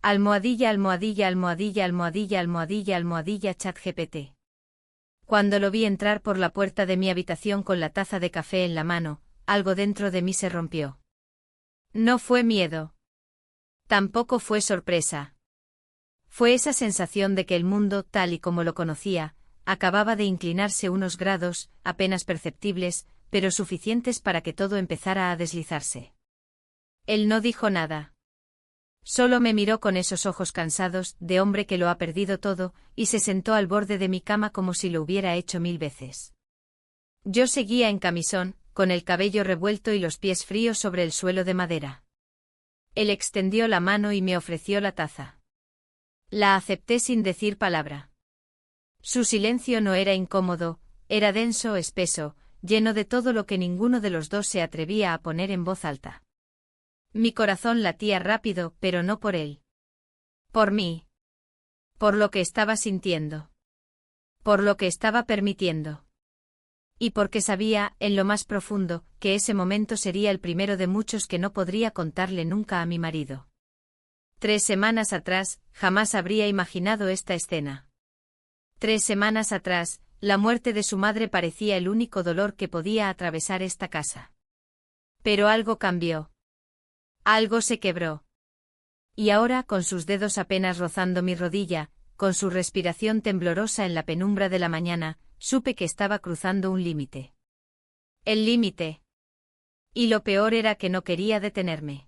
Almohadilla, almohadilla, almohadilla, almohadilla, almohadilla, almohadilla, ChatGPT. Cuando lo vi entrar por la puerta de mi habitación con la taza de café en la mano, algo dentro de mí se rompió. No fue miedo. Tampoco fue sorpresa. Fue esa sensación de que el mundo, tal y como lo conocía, acababa de inclinarse unos grados, apenas perceptibles, pero suficientes para que todo empezara a deslizarse. Él no dijo nada. Solo me miró con esos ojos cansados, de hombre que lo ha perdido todo, y se sentó al borde de mi cama como si lo hubiera hecho 1000 veces. Yo seguía en camisón, con el cabello revuelto y los pies fríos sobre el suelo de madera. Él extendió la mano y me ofreció la taza. La acepté sin decir palabra. Su silencio no era incómodo, era denso, espeso, lleno de todo lo que ninguno de los dos se atrevía a poner en voz alta. Mi corazón latía rápido, pero no por él. Por mí. Por lo que estaba sintiendo. Por lo que estaba permitiendo. Y porque sabía, en lo más profundo, que ese momento sería el primero de muchos que no podría contarle nunca a mi marido. 3 semanas atrás, jamás habría imaginado esta escena. 3 semanas atrás, la muerte de su madre parecía el único dolor que podía atravesar esta casa. Pero algo cambió. Algo se quebró. Y ahora, con sus dedos apenas rozando mi rodilla, con su respiración temblorosa en la penumbra de la mañana, supe que estaba cruzando un límite. El límite. Y lo peor era que no quería detenerme.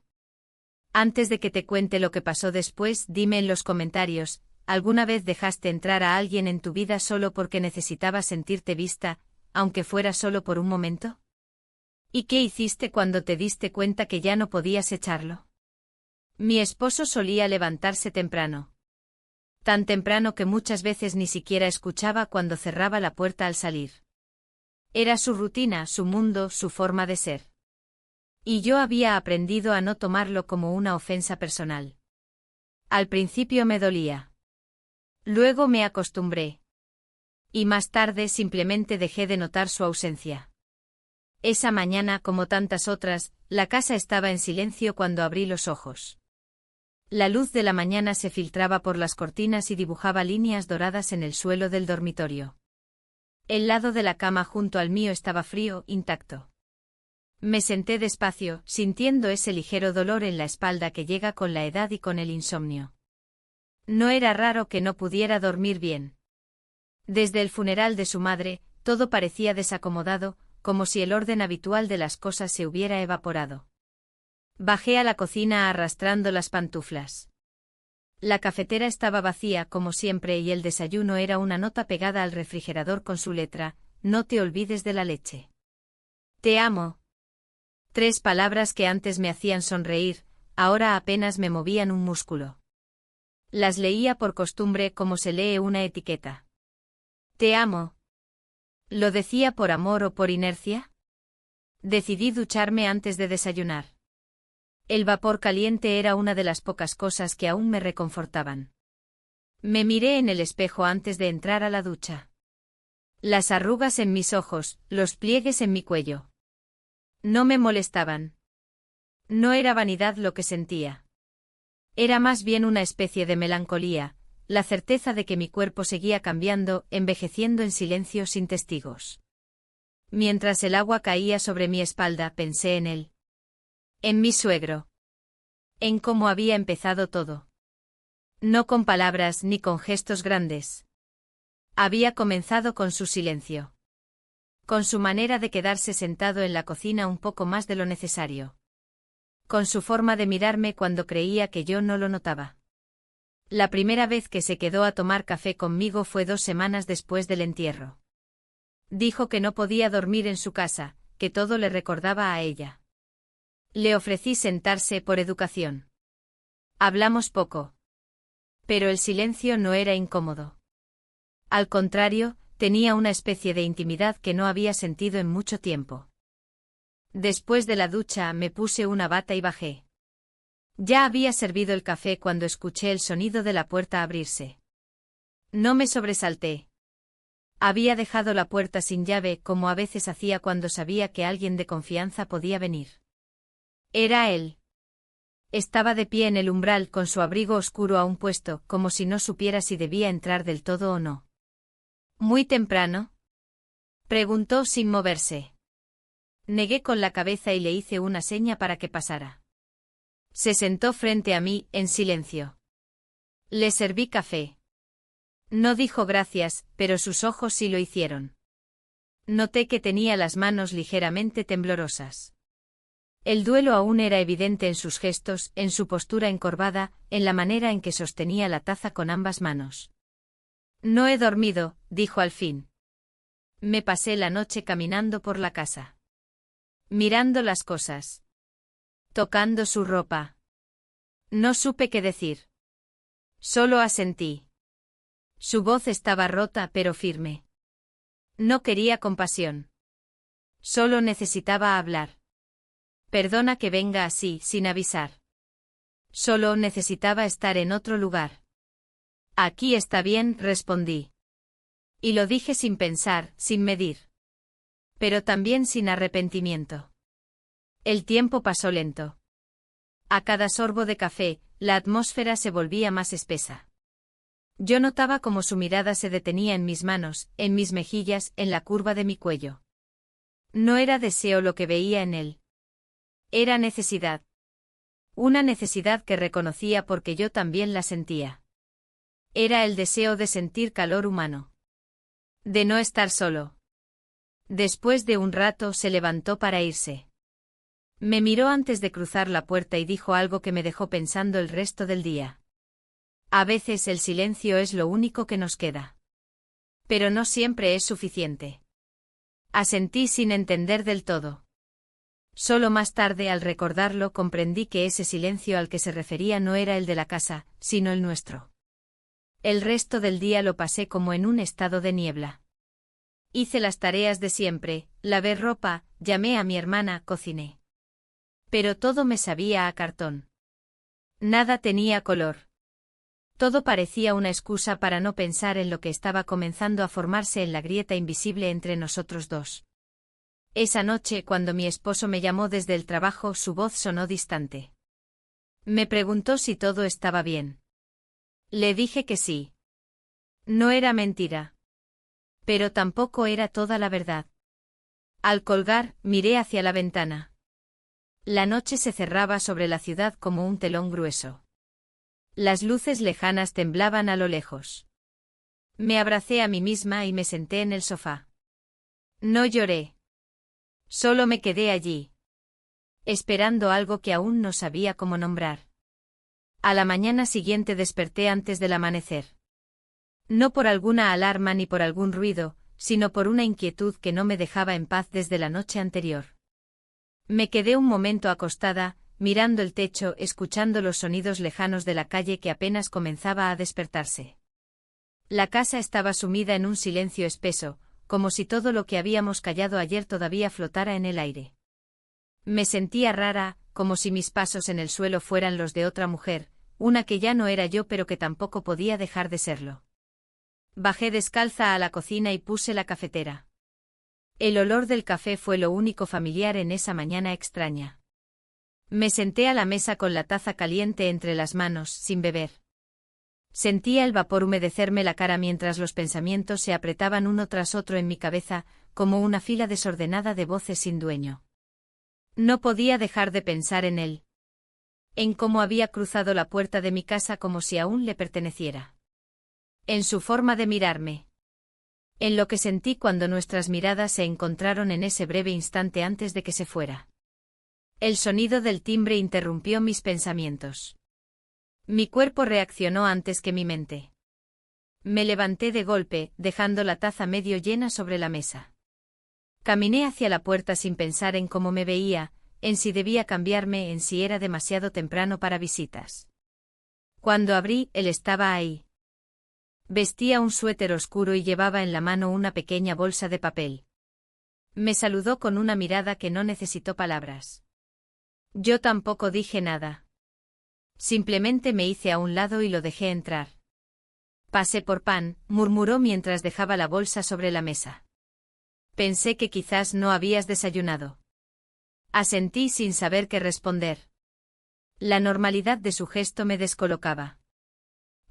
Antes de que te cuente lo que pasó después, dime en los comentarios, ¿alguna vez dejaste entrar a alguien en tu vida solo porque necesitabas sentirte vista, aunque fuera solo por un momento? ¿Y qué hiciste cuando te diste cuenta que ya no podías echarlo? Mi esposo solía levantarse temprano. Tan temprano que muchas veces ni siquiera escuchaba cuando cerraba la puerta al salir. Era su rutina, su mundo, su forma de ser. Y yo había aprendido a no tomarlo como una ofensa personal. Al principio me dolía. Luego me acostumbré. Y más tarde simplemente dejé de notar su ausencia. Esa mañana, como tantas otras, la casa estaba en silencio cuando abrí los ojos. La luz de la mañana se filtraba por las cortinas y dibujaba líneas doradas en el suelo del dormitorio. El lado de la cama junto al mío estaba frío, intacto. Me senté despacio, sintiendo ese ligero dolor en la espalda que llega con la edad y con el insomnio. No era raro que no pudiera dormir bien. Desde el funeral de su madre, todo parecía desacomodado, como si el orden habitual de las cosas se hubiera evaporado. Bajé a la cocina arrastrando las pantuflas. La cafetera estaba vacía como siempre y el desayuno era una nota pegada al refrigerador con su letra: no te olvides de la leche. Te amo. 3 palabras que antes me hacían sonreír, ahora apenas me movían un músculo. Las leía por costumbre como se lee una etiqueta. Te amo. ¿Lo decía por amor o por inercia? Decidí ducharme antes de desayunar. El vapor caliente era una de las pocas cosas que aún me reconfortaban. Me miré en el espejo antes de entrar a la ducha. Las arrugas en mis ojos, los pliegues en mi cuello. No me molestaban. No era vanidad lo que sentía. Era más bien una especie de melancolía, la certeza de que mi cuerpo seguía cambiando, envejeciendo en silencio sin testigos. Mientras el agua caía sobre mi espalda, pensé en él. En mi suegro. En cómo había empezado todo. No con palabras ni con gestos grandes. Había comenzado con su silencio. Con su manera de quedarse sentado en la cocina un poco más de lo necesario. Con su forma de mirarme cuando creía que yo no lo notaba. La primera vez que se quedó a tomar café conmigo fue 2 semanas después del entierro. Dijo que no podía dormir en su casa, que todo le recordaba a ella. Le ofrecí sentarse por educación. Hablamos poco. Pero el silencio no era incómodo. Al contrario, tenía una especie de intimidad que no había sentido en mucho tiempo. Después de la ducha me puse una bata y bajé. Ya había servido el café cuando escuché el sonido de la puerta abrirse. No me sobresalté. Había dejado la puerta sin llave como a veces hacía cuando sabía que alguien de confianza podía venir. Era él. Estaba de pie en el umbral con su abrigo oscuro aún puesto, como si no supiera si debía entrar del todo o no. ¿Muy temprano?, preguntó sin moverse. Negué con la cabeza y le hice una seña para que pasara. Se sentó frente a mí, en silencio. Le serví café. No dijo gracias, pero sus ojos sí lo hicieron. Noté que tenía las manos ligeramente temblorosas. El duelo aún era evidente en sus gestos, en su postura encorvada, en la manera en que sostenía la taza con ambas manos. No he dormido, dijo al fin. Me pasé la noche caminando por la casa. Mirando las cosas. Tocando su ropa. No supe qué decir. Solo asentí. Su voz estaba rota pero firme. No quería compasión. Solo necesitaba hablar. Perdona que venga así, sin avisar. Solo necesitaba estar en otro lugar. Aquí está bien, respondí. Y lo dije sin pensar, sin medir. Pero también sin arrepentimiento. El tiempo pasó lento. A cada sorbo de café, la atmósfera se volvía más espesa. Yo notaba cómo su mirada se detenía en mis manos, en mis mejillas, en la curva de mi cuello. No era deseo lo que veía en él. Era necesidad. Una necesidad que reconocía porque yo también la sentía. Era el deseo de sentir calor humano. De no estar solo. Después de un rato se levantó para irse. Me miró antes de cruzar la puerta y dijo algo que me dejó pensando el resto del día. A veces el silencio es lo único que nos queda. Pero no siempre es suficiente. Asentí sin entender del todo. Solo más tarde, al recordarlo, comprendí que ese silencio al que se refería no era el de la casa, sino el nuestro. El resto del día lo pasé como en un estado de niebla. Hice las tareas de siempre, lavé ropa, llamé a mi hermana, cociné. Pero todo me sabía a cartón. Nada tenía color. Todo parecía una excusa para no pensar en lo que estaba comenzando a formarse en la grieta invisible entre nosotros dos. Esa noche, cuando mi esposo me llamó desde el trabajo, su voz sonó distante. Me preguntó si todo estaba bien. Le dije que sí. No era mentira. Pero tampoco era toda la verdad. Al colgar, miré hacia la ventana. La noche se cerraba sobre la ciudad como un telón grueso. Las luces lejanas temblaban a lo lejos. Me abracé a mí misma y me senté en el sofá. No lloré. Solo me quedé allí. Esperando algo que aún no sabía cómo nombrar. A la mañana siguiente desperté antes del amanecer. No por alguna alarma ni por algún ruido, sino por una inquietud que no me dejaba en paz desde la noche anterior. Me quedé un momento acostada, mirando el techo, escuchando los sonidos lejanos de la calle que apenas comenzaba a despertarse. La casa estaba sumida en un silencio espeso, como si todo lo que habíamos callado ayer todavía flotara en el aire. Me sentía rara, como si mis pasos en el suelo fueran los de otra mujer, una que ya no era yo pero que tampoco podía dejar de serlo. Bajé descalza a la cocina y puse la cafetera. El olor del café fue lo único familiar en esa mañana extraña. Me senté a la mesa con la taza caliente entre las manos, sin beber. Sentía el vapor humedecerme la cara mientras los pensamientos se apretaban uno tras otro en mi cabeza, como una fila desordenada de voces sin dueño. No podía dejar de pensar en él. En cómo había cruzado la puerta de mi casa como si aún le perteneciera. En su forma de mirarme. En lo que sentí cuando nuestras miradas se encontraron en ese breve instante antes de que se fuera. El sonido del timbre interrumpió mis pensamientos. Mi cuerpo reaccionó antes que mi mente. Me levanté de golpe, dejando la taza medio llena sobre la mesa. Caminé hacia la puerta sin pensar en cómo me veía, en si debía cambiarme, en si era demasiado temprano para visitas. Cuando abrí, él estaba ahí. Vestía un suéter oscuro y llevaba en la mano una pequeña bolsa de papel. Me saludó con una mirada que no necesitó palabras. Yo tampoco dije nada. Simplemente me hice a un lado y lo dejé entrar. Pasé por pan, murmuró mientras dejaba la bolsa sobre la mesa. Pensé que quizás no habías desayunado. Asentí sin saber qué responder. La normalidad de su gesto me descolocaba.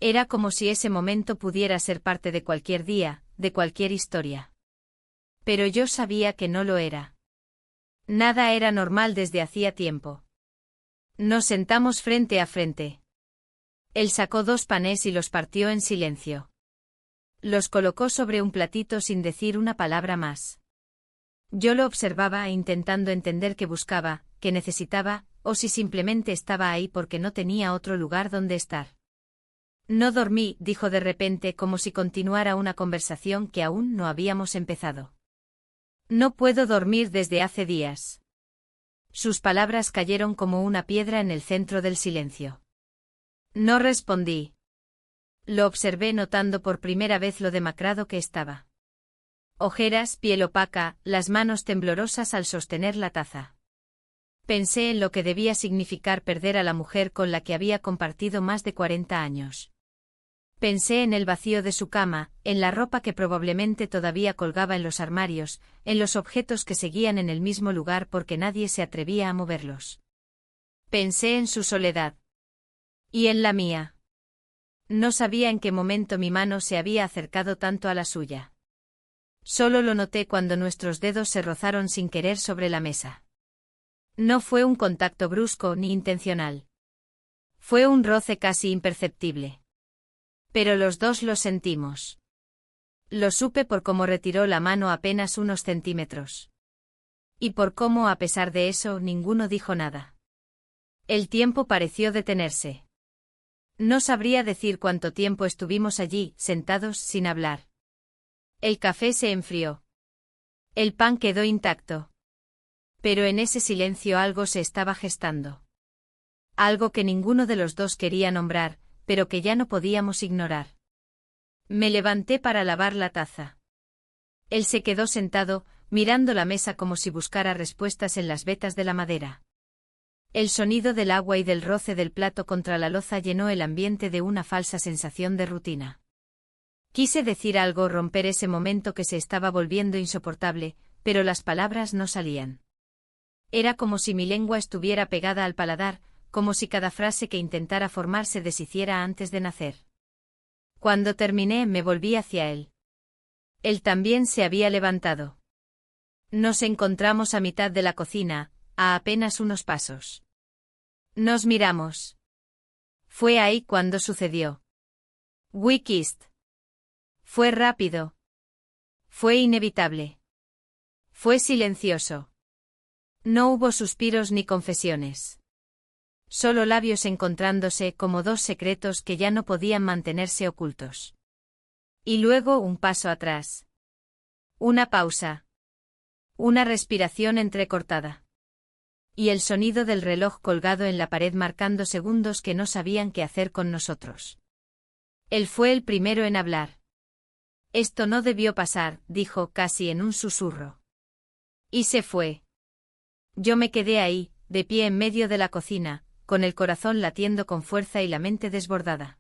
Era como si ese momento pudiera ser parte de cualquier día, de cualquier historia. Pero yo sabía que no lo era. Nada era normal desde hacía tiempo. Nos sentamos frente a frente. Él sacó 2 panes y los partió en silencio. Los colocó sobre un platito sin decir una palabra más. Yo lo observaba intentando entender qué buscaba, qué necesitaba, o si simplemente estaba ahí porque no tenía otro lugar donde estar. No dormí, dijo de repente como si continuara una conversación que aún no habíamos empezado. No puedo dormir desde hace días. Sus palabras cayeron como una piedra en el centro del silencio. No respondí. Lo observé notando por primera vez lo demacrado que estaba. Ojeras, piel opaca, las manos temblorosas al sostener la taza. Pensé en lo que debía significar perder a la mujer con la que había compartido más de 40 años. Pensé en el vacío de su cama, en la ropa que probablemente todavía colgaba en los armarios, en los objetos que seguían en el mismo lugar porque nadie se atrevía a moverlos. Pensé en su soledad. Y en la mía. No sabía en qué momento mi mano se había acercado tanto a la suya. Solo lo noté cuando nuestros dedos se rozaron sin querer sobre la mesa. No fue un contacto brusco ni intencional. Fue un roce casi imperceptible. Pero los dos lo sentimos. Lo supe por cómo retiró la mano apenas unos centímetros. Y por cómo, a pesar de eso, ninguno dijo nada. El tiempo pareció detenerse. No sabría decir cuánto tiempo estuvimos allí, sentados sin hablar. El café se enfrió. El pan quedó intacto. Pero en ese silencio algo se estaba gestando. Algo que ninguno de los dos quería nombrar, pero que ya no podíamos ignorar. Me levanté para lavar la taza. Él se quedó sentado, mirando la mesa como si buscara respuestas en las vetas de la madera. El sonido del agua y del roce del plato contra la loza llenó el ambiente de una falsa sensación de rutina. Quise decir algo, romper ese momento que se estaba volviendo insoportable, pero las palabras no salían. Era como si mi lengua estuviera pegada al paladar, como si cada frase que intentara formar se deshiciera antes de nacer. Cuando terminé me volví hacia él. Él también se había levantado. Nos encontramos a mitad de la cocina, a apenas unos pasos. Nos miramos. Fue ahí cuando sucedió. We kissed. Fue rápido. Fue inevitable. Fue silencioso. No hubo suspiros ni confesiones. Solo labios encontrándose como 2 secretos que ya no podían mantenerse ocultos. Y luego un paso atrás. Una pausa. Una respiración entrecortada. Y el sonido del reloj colgado en la pared marcando segundos que no sabían qué hacer con nosotros. Él fue el primero en hablar. Esto no debió pasar, dijo casi en un susurro. Y se fue. Yo me quedé ahí, de pie en medio de la cocina, con el corazón latiendo con fuerza y la mente desbordada.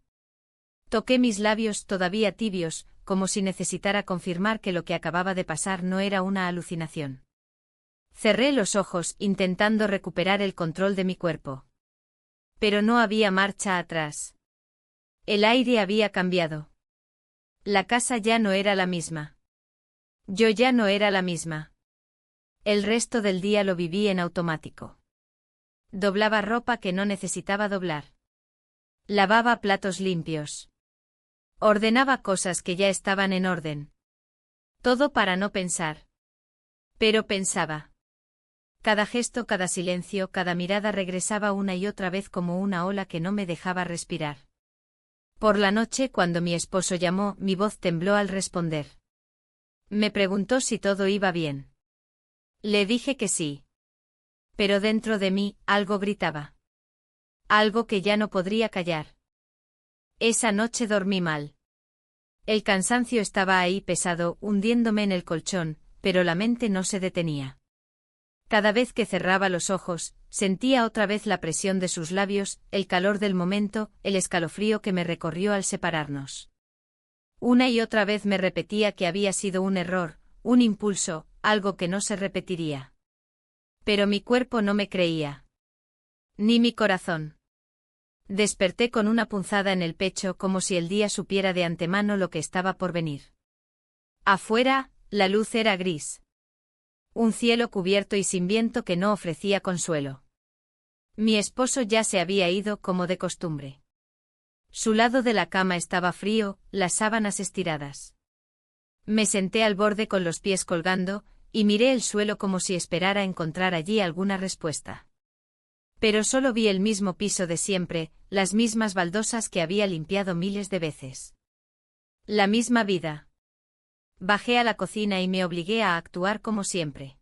Toqué mis labios todavía tibios, como si necesitara confirmar que lo que acababa de pasar no era una alucinación. Cerré los ojos intentando recuperar el control de mi cuerpo. Pero no había marcha atrás. El aire había cambiado. La casa ya no era la misma. Yo ya no era la misma. El resto del día lo viví en automático. Doblaba ropa que no necesitaba doblar. Lavaba platos limpios. Ordenaba cosas que ya estaban en orden. Todo para no pensar. Pero pensaba. Cada gesto, cada silencio, cada mirada regresaba una y otra vez como una ola que no me dejaba respirar. Por la noche, cuando mi esposo llamó, mi voz tembló al responder. Me preguntó si todo iba bien. Le dije que sí. Pero dentro de mí, algo gritaba. Algo que ya no podría callar. Esa noche dormí mal. El cansancio estaba ahí pesado, hundiéndome en el colchón, pero la mente no se detenía. Cada vez que cerraba los ojos, sentía otra vez la presión de sus labios, el calor del momento, el escalofrío que me recorrió al separarnos. Una y otra vez me repetía que había sido un error, un impulso, algo que no se repetiría. Pero mi cuerpo no me creía. Ni mi corazón. Desperté con una punzada en el pecho como si el día supiera de antemano lo que estaba por venir. Afuera, la luz era gris. Un cielo cubierto y sin viento que no ofrecía consuelo. Mi esposo ya se había ido como de costumbre. Su lado de la cama estaba frío, las sábanas estiradas. Me senté al borde con los pies colgando, y miré el suelo como si esperara encontrar allí alguna respuesta. Pero solo vi el mismo piso de siempre, las mismas baldosas que había limpiado miles de veces. La misma vida. Bajé a la cocina y me obligué a actuar como siempre.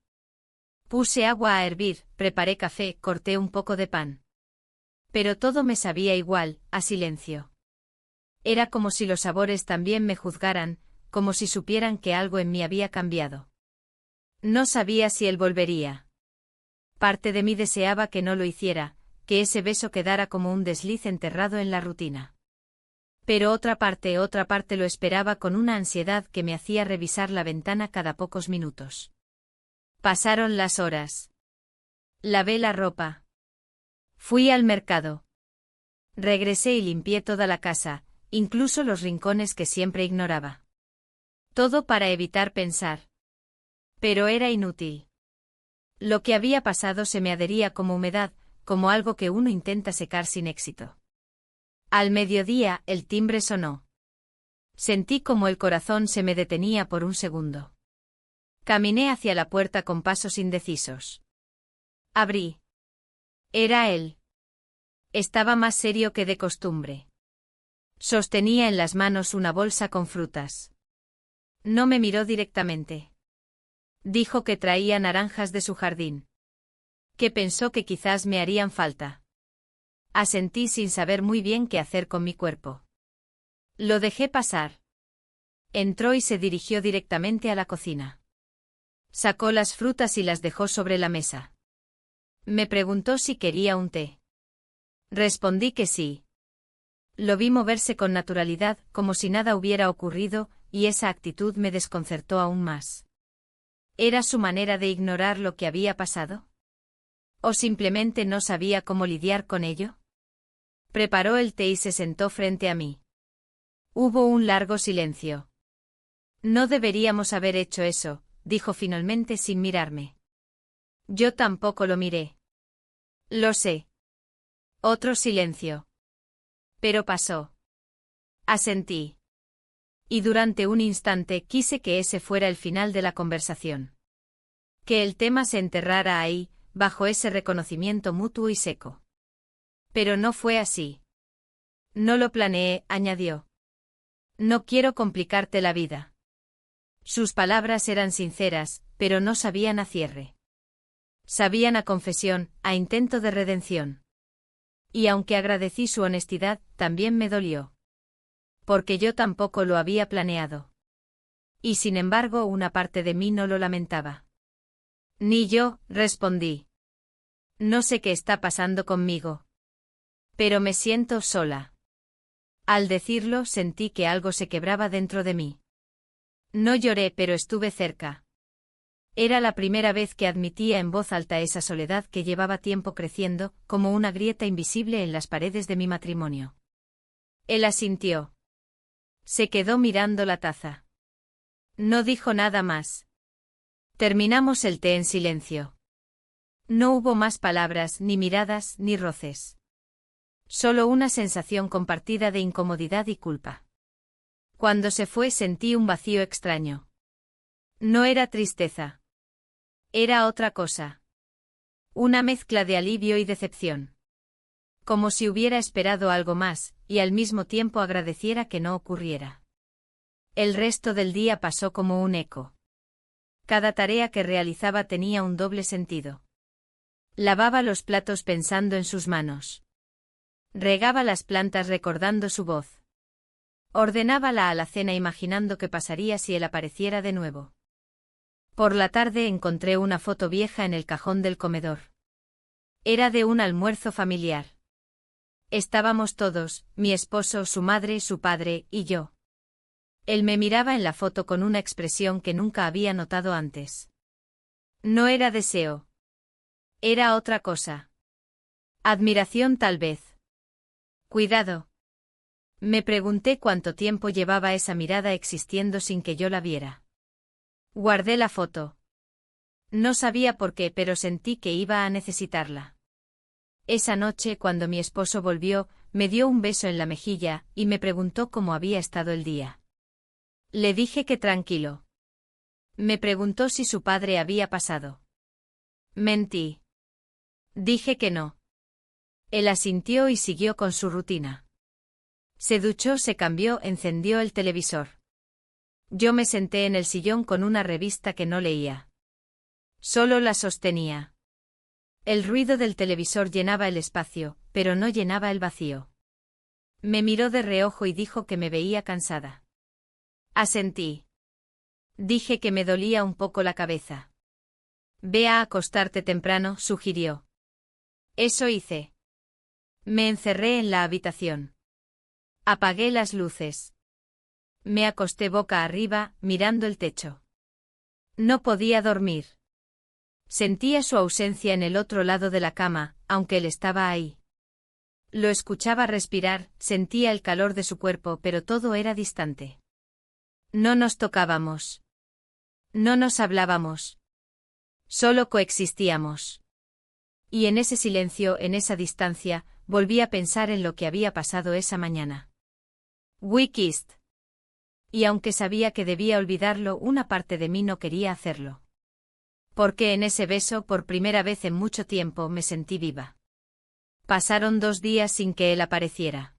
Puse agua a hervir, preparé café, corté un poco de pan. Pero todo me sabía igual, a silencio. Era como si los sabores también me juzgaran, como si supieran que algo en mí había cambiado. No sabía si él volvería. Parte de mí deseaba que no lo hiciera, que ese beso quedara como un desliz enterrado en la rutina. Pero otra parte lo esperaba con una ansiedad que me hacía revisar la ventana cada pocos minutos. Pasaron las horas. Lavé la ropa. Fui al mercado. Regresé y limpié toda la casa, incluso los rincones que siempre ignoraba. Todo para evitar pensar. Pero era inútil. Lo que había pasado se me adhería como humedad, como algo que uno intenta secar sin éxito. Al mediodía, el timbre sonó. Sentí como el corazón se me detenía por un segundo. Caminé hacia la puerta con pasos indecisos. Abrí. Era él. Estaba más serio que de costumbre. Sostenía en las manos una bolsa con frutas. No me miró directamente. Dijo que traía naranjas de su jardín. Que pensó que quizás me harían falta. Asentí sin saber muy bien qué hacer con mi cuerpo. Lo dejé pasar. Entró y se dirigió directamente a la cocina. Sacó las frutas y las dejó sobre la mesa. Me preguntó si quería un té. Respondí que sí. Lo vi moverse con naturalidad, como si nada hubiera ocurrido, y esa actitud me desconcertó aún más. ¿Era su manera de ignorar lo que había pasado? ¿O simplemente no sabía cómo lidiar con ello? Preparó el té y se sentó frente a mí. Hubo un largo silencio. No deberíamos haber hecho eso, dijo finalmente sin mirarme. Yo tampoco lo miré. Lo sé. Otro silencio. Pero pasó. Asentí. Y durante un instante quise que ese fuera el final de la conversación. Que el tema se enterrara ahí, bajo ese reconocimiento mutuo y seco. Pero no fue así. No lo planeé, añadió. No quiero complicarte la vida. Sus palabras eran sinceras, pero no sabían a cierre. Sabían a confesión, a intento de redención. Y aunque agradecí su honestidad, también me dolió. Porque yo tampoco lo había planeado. Y sin embargo una parte de mí no lo lamentaba. Ni yo, respondí. No sé qué está pasando conmigo. Pero me siento sola. Al decirlo sentí que algo se quebraba dentro de mí. No lloré, pero estuve cerca. Era la primera vez que admitía en voz alta esa soledad que llevaba tiempo creciendo, como una grieta invisible en las paredes de mi matrimonio. Él asintió. Se quedó mirando la taza. No dijo nada más. Terminamos el té en silencio. No hubo más palabras, ni miradas, ni roces. Solo una sensación compartida de incomodidad y culpa. Cuando se fue sentí un vacío extraño. No era tristeza. Era otra cosa. Una mezcla de alivio y decepción. Como si hubiera esperado algo más, y al mismo tiempo agradeciera que no ocurriera. El resto del día pasó como un eco. Cada tarea que realizaba tenía un doble sentido. Lavaba los platos pensando en sus manos. Regaba las plantas recordando su voz. Ordenaba la alacena imaginando qué pasaría si él apareciera de nuevo. Por la tarde encontré una foto vieja en el cajón del comedor. Era de un almuerzo familiar. Estábamos todos, mi esposo, su madre, su padre, y yo. Él me miraba en la foto con una expresión que nunca había notado antes. No era deseo. Era otra cosa. Admiración tal vez. Cuidado. Me pregunté cuánto tiempo llevaba esa mirada existiendo sin que yo la viera. Guardé la foto. No sabía por qué, pero sentí que iba a necesitarla. Esa noche, cuando mi esposo volvió, me dio un beso en la mejilla y me preguntó cómo había estado el día. Le dije que tranquilo. Me preguntó si su padre había pasado. Mentí. Dije que no. Él asintió y siguió con su rutina. Se duchó, se cambió, encendió el televisor. Yo me senté en el sillón con una revista que no leía. Solo la sostenía. El ruido del televisor llenaba el espacio, pero no llenaba el vacío. Me miró de reojo y dijo que me veía cansada. Asentí. Dije que me dolía un poco la cabeza. Ve a acostarte temprano, sugirió. Eso hice. Me encerré en la habitación. Apagué las luces. Me acosté boca arriba, mirando el techo. No podía dormir. Sentía su ausencia en el otro lado de la cama, aunque él estaba ahí. Lo escuchaba respirar, sentía el calor de su cuerpo, pero todo era distante. No nos tocábamos. No nos hablábamos. Solo coexistíamos. Y en ese silencio, en esa distancia, volví a pensar en lo que había pasado esa mañana. We kissed. Y aunque sabía que debía olvidarlo, una parte de mí no quería hacerlo. Porque en ese beso, por primera vez en mucho tiempo, me sentí viva. Pasaron 2 días sin que él apareciera.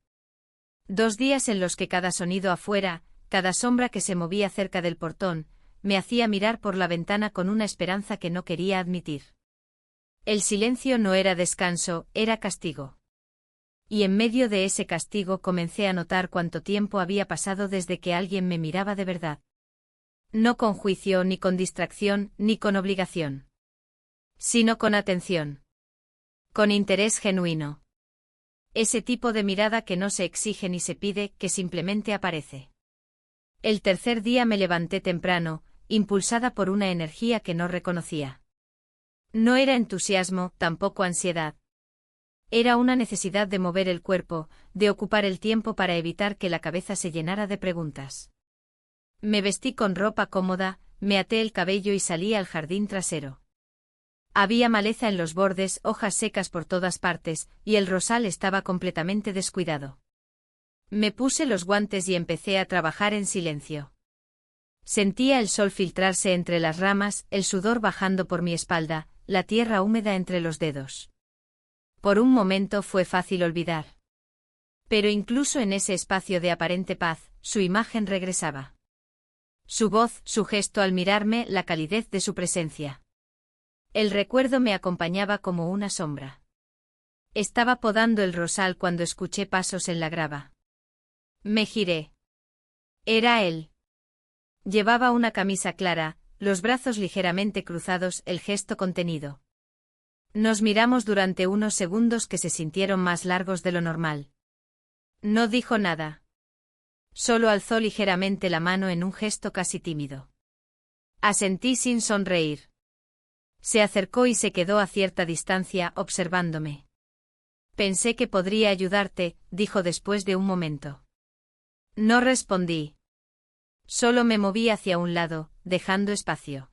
2 días en los que cada sonido afuera, cada sombra que se movía cerca del portón, me hacía mirar por la ventana con una esperanza que no quería admitir. El silencio no era descanso, era castigo. Y en medio de ese castigo comencé a notar cuánto tiempo había pasado desde que alguien me miraba de verdad. No con juicio, ni con distracción, ni con obligación. Sino con atención. Con interés genuino. Ese tipo de mirada que no se exige ni se pide, que simplemente aparece. El tercer día me levanté temprano, impulsada por una energía que no reconocía. No era entusiasmo, tampoco ansiedad. Era una necesidad de mover el cuerpo, de ocupar el tiempo para evitar que la cabeza se llenara de preguntas. Me vestí con ropa cómoda, me até el cabello y salí al jardín trasero. Había maleza en los bordes, hojas secas por todas partes, y el rosal estaba completamente descuidado. Me puse los guantes y empecé a trabajar en silencio. Sentía el sol filtrarse entre las ramas, el sudor bajando por mi espalda, la tierra húmeda entre los dedos. Por un momento fue fácil olvidar. Pero incluso en ese espacio de aparente paz, su imagen regresaba. Su voz, su gesto al mirarme, la calidez de su presencia. El recuerdo me acompañaba como una sombra. Estaba podando el rosal cuando escuché pasos en la grava. Me giré. Era él. Llevaba una camisa clara, los brazos ligeramente cruzados, el gesto contenido. Nos miramos durante unos segundos que se sintieron más largos de lo normal. No dijo nada. Solo alzó ligeramente la mano en un gesto casi tímido. Asentí sin sonreír. Se acercó y se quedó a cierta distancia, observándome. Pensé que podría ayudarte, dijo después de un momento. No respondí. Solo me moví hacia un lado, dejando espacio.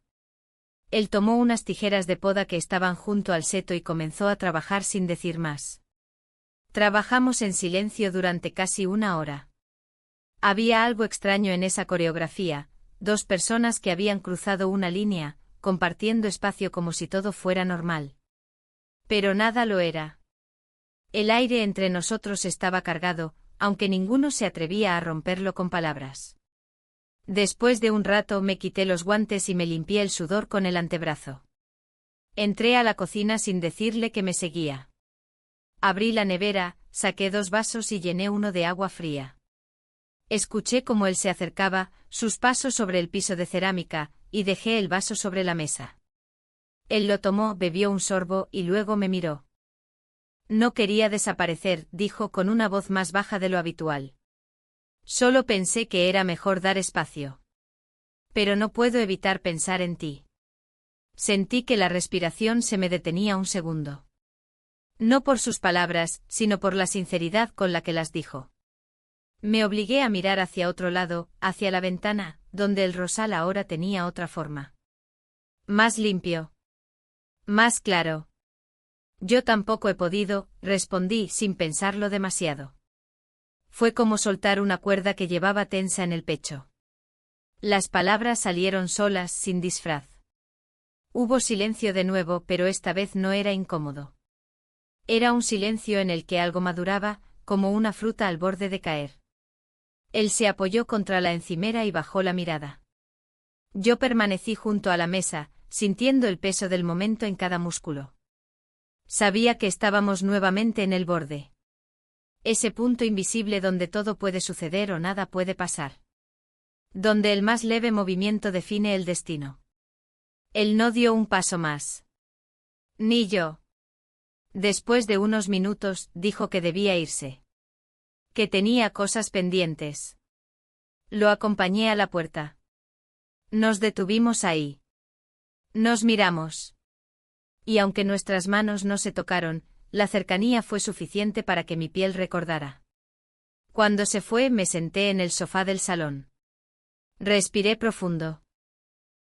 Él tomó unas tijeras de poda que estaban junto al seto y comenzó a trabajar sin decir más. Trabajamos en silencio durante casi 1 hora. Había algo extraño en esa coreografía, 2 personas que habían cruzado una línea, compartiendo espacio como si todo fuera normal. Pero nada lo era. El aire entre nosotros estaba cargado, aunque ninguno se atrevía a romperlo con palabras. Después de un rato me quité los guantes y me limpié el sudor con el antebrazo. Entré a la cocina sin decirle que me seguía. Abrí la nevera, saqué 2 vasos y llené uno de agua fría. Escuché cómo él se acercaba, sus pasos sobre el piso de cerámica, y dejé el vaso sobre la mesa. Él lo tomó, bebió un sorbo y luego me miró. No quería desaparecer, dijo con una voz más baja de lo habitual. Solo pensé que era mejor dar espacio. Pero no puedo evitar pensar en ti. Sentí que la respiración se me detenía un segundo. No por sus palabras, sino por la sinceridad con la que las dijo. Me obligué a mirar hacia otro lado, hacia la ventana, donde el rosal ahora tenía otra forma. Más limpio. Más claro. Yo tampoco he podido, respondí sin pensarlo demasiado. Fue como soltar una cuerda que llevaba tensa en el pecho. Las palabras salieron solas, sin disfraz. Hubo silencio de nuevo, pero esta vez no era incómodo. Era un silencio en el que algo maduraba, como una fruta al borde de caer. Él se apoyó contra la encimera y bajó la mirada. Yo permanecí junto a la mesa, sintiendo el peso del momento en cada músculo. Sabía que estábamos nuevamente en el borde. Ese punto invisible donde todo puede suceder o nada puede pasar. Donde el más leve movimiento define el destino. Él no dio un paso más. Ni yo. Después de unos minutos, dijo que debía irse. Que tenía cosas pendientes. Lo acompañé a la puerta. Nos detuvimos ahí. Nos miramos. Y aunque nuestras manos no se tocaron, la cercanía fue suficiente para que mi piel recordara. Cuando se fue, me senté en el sofá del salón. Respiré profundo.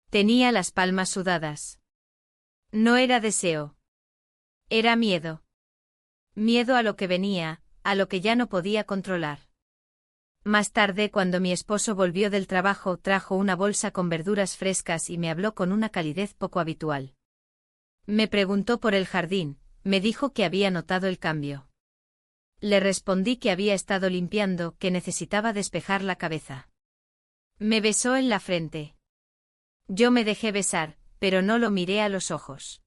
Tenía las palmas sudadas. No era deseo. Era miedo. Miedo a lo que venía, a lo que ya no podía controlar. Más tarde, cuando mi esposo volvió del trabajo, trajo una bolsa con verduras frescas y me habló con una calidez poco habitual. Me preguntó por el jardín, me dijo que había notado el cambio. Le respondí que había estado limpiando, que necesitaba despejar la cabeza. Me besó en la frente. Yo me dejé besar, pero no lo miré a los ojos.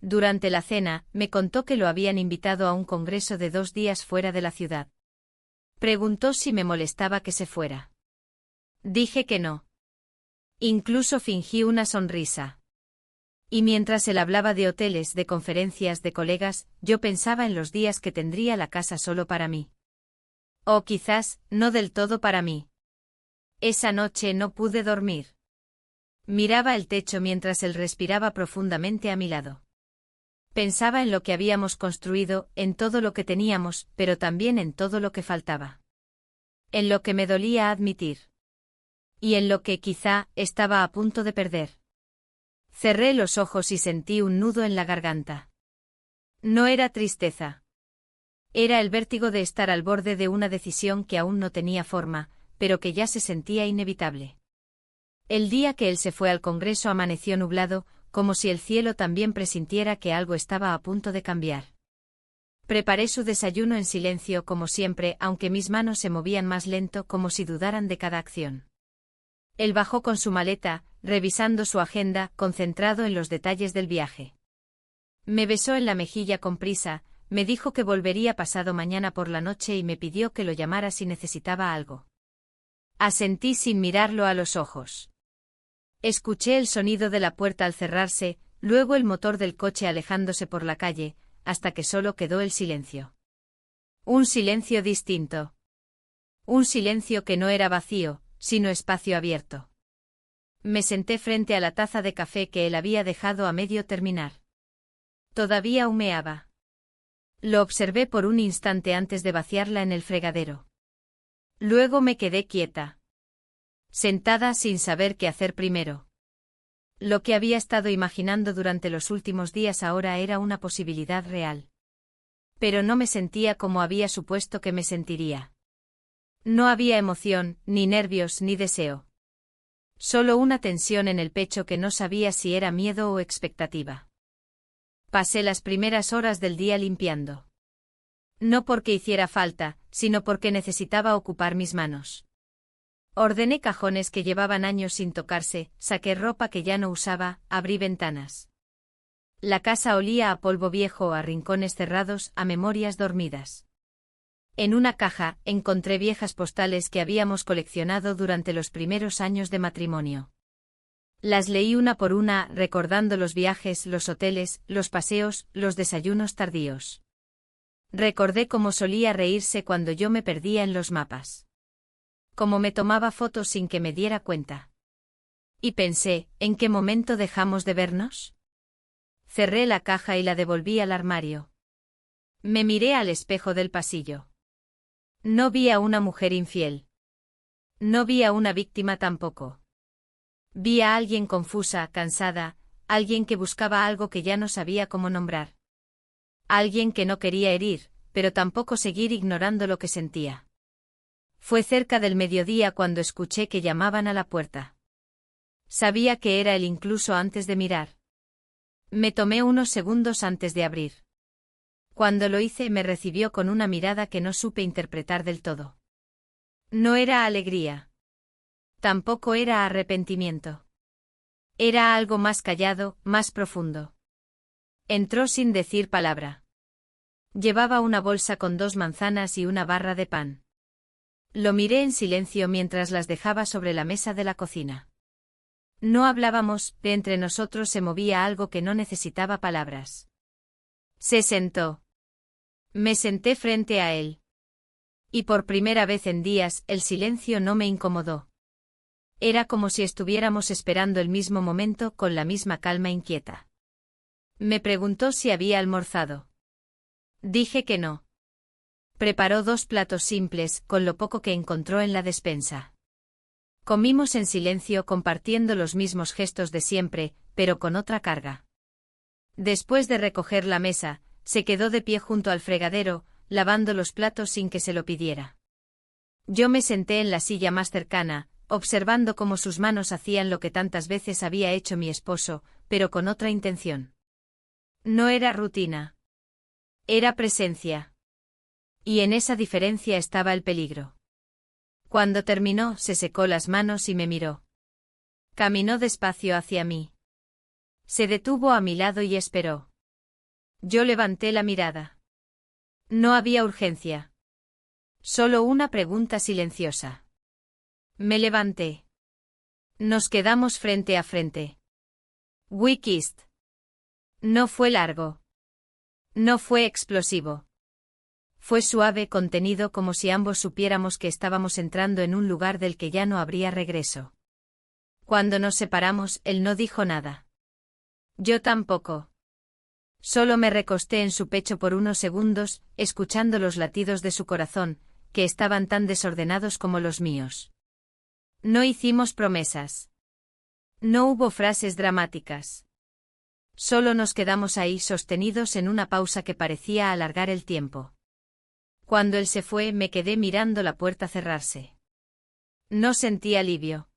Durante la cena, me contó que lo habían invitado a un congreso de 2 días fuera de la ciudad. Preguntó si me molestaba que se fuera. Dije que no. Incluso fingí una sonrisa. Y mientras él hablaba de hoteles, de conferencias, de colegas, yo pensaba en los días que tendría la casa solo para mí. O quizás, no del todo para mí. Esa noche no pude dormir. Miraba el techo mientras él respiraba profundamente a mi lado. Pensaba en lo que habíamos construido, en todo lo que teníamos, pero también en todo lo que faltaba. En lo que me dolía admitir. Y en lo que quizá estaba a punto de perder. Cerré los ojos y sentí un nudo en la garganta. No era tristeza. Era el vértigo de estar al borde de una decisión que aún no tenía forma, pero que ya se sentía inevitable. El día que él se fue al Congreso amaneció nublado, como si el cielo también presintiera que algo estaba a punto de cambiar. Preparé su desayuno en silencio como siempre, aunque mis manos se movían más lento como si dudaran de cada acción. Él bajó con su maleta, revisando su agenda, concentrado en los detalles del viaje. Me besó en la mejilla con prisa, me dijo que volvería pasado mañana por la noche y me pidió que lo llamara si necesitaba algo. Asentí sin mirarlo a los ojos. Escuché el sonido de la puerta al cerrarse, luego el motor del coche alejándose por la calle, hasta que solo quedó el silencio. Un silencio distinto. Un silencio que no era vacío, sino espacio abierto. Me senté frente a la taza de café que él había dejado a medio terminar. Todavía humeaba. Lo observé por un instante antes de vaciarla en el fregadero. Luego me quedé quieta. Sentada sin saber qué hacer primero. Lo que había estado imaginando durante los últimos días ahora era una posibilidad real. Pero no me sentía como había supuesto que me sentiría. No había emoción, ni nervios, ni deseo. Solo una tensión en el pecho que no sabía si era miedo o expectativa. Pasé las primeras horas del día limpiando. No porque hiciera falta, sino porque necesitaba ocupar mis manos. Ordené cajones que llevaban años sin tocarse, saqué ropa que ya no usaba, abrí ventanas. La casa olía a polvo viejo, a rincones cerrados, a memorias dormidas. En una caja, encontré viejas postales que habíamos coleccionado durante los primeros años de matrimonio. Las leí una por una, recordando los viajes, los hoteles, los paseos, los desayunos tardíos. Recordé cómo solía reírse cuando yo me perdía en los mapas. Cómo me tomaba fotos sin que me diera cuenta. Y pensé, ¿en qué momento dejamos de vernos? Cerré la caja y la devolví al armario. Me miré al espejo del pasillo. No vi a una mujer infiel. No vi a una víctima tampoco. Vi a alguien confusa, cansada, alguien que buscaba algo que ya no sabía cómo nombrar. Alguien que no quería herir, pero tampoco seguir ignorando lo que sentía. Fue cerca del mediodía cuando escuché que llamaban a la puerta. Sabía que era él incluso antes de mirar. Me tomé unos segundos antes de abrir. Cuando lo hice me recibió con una mirada que no supe interpretar del todo. No era alegría. Tampoco era arrepentimiento. Era algo más callado, más profundo. Entró sin decir palabra. Llevaba una bolsa con 2 manzanas y una barra de pan. Lo miré en silencio mientras las dejaba sobre la mesa de la cocina. No hablábamos, de entre nosotros se movía algo que no necesitaba palabras. Se sentó. Me senté frente a él. Y por primera vez en días, el silencio no me incomodó. Era como si estuviéramos esperando el mismo momento con la misma calma inquieta. Me preguntó si había almorzado. Dije que no. Preparó 2 platos simples, con lo poco que encontró en la despensa. Comimos en silencio compartiendo los mismos gestos de siempre, pero con otra carga. Después de recoger la mesa, se quedó de pie junto al fregadero, lavando los platos sin que se lo pidiera. Yo me senté en la silla más cercana, observando cómo sus manos hacían lo que tantas veces había hecho mi esposo, pero con otra intención. No era rutina. Era presencia. Y en esa diferencia estaba el peligro. Cuando terminó, se secó las manos y me miró. Caminó despacio hacia mí. Se detuvo a mi lado y esperó. Yo levanté la mirada. No había urgencia. Solo una pregunta silenciosa. Me levanté. Nos quedamos frente a frente. We kissed. No fue largo. No fue explosivo. Fue suave, contenido, como si ambos supiéramos que estábamos entrando en un lugar del que ya no habría regreso. Cuando nos separamos, él no dijo nada. Yo tampoco. Solo me recosté en su pecho por unos segundos, escuchando los latidos de su corazón, que estaban tan desordenados como los míos. No hicimos promesas. No hubo frases dramáticas. Solo nos quedamos ahí sostenidos en una pausa que parecía alargar el tiempo. Cuando él se fue, me quedé mirando la puerta cerrarse. No sentí alivio.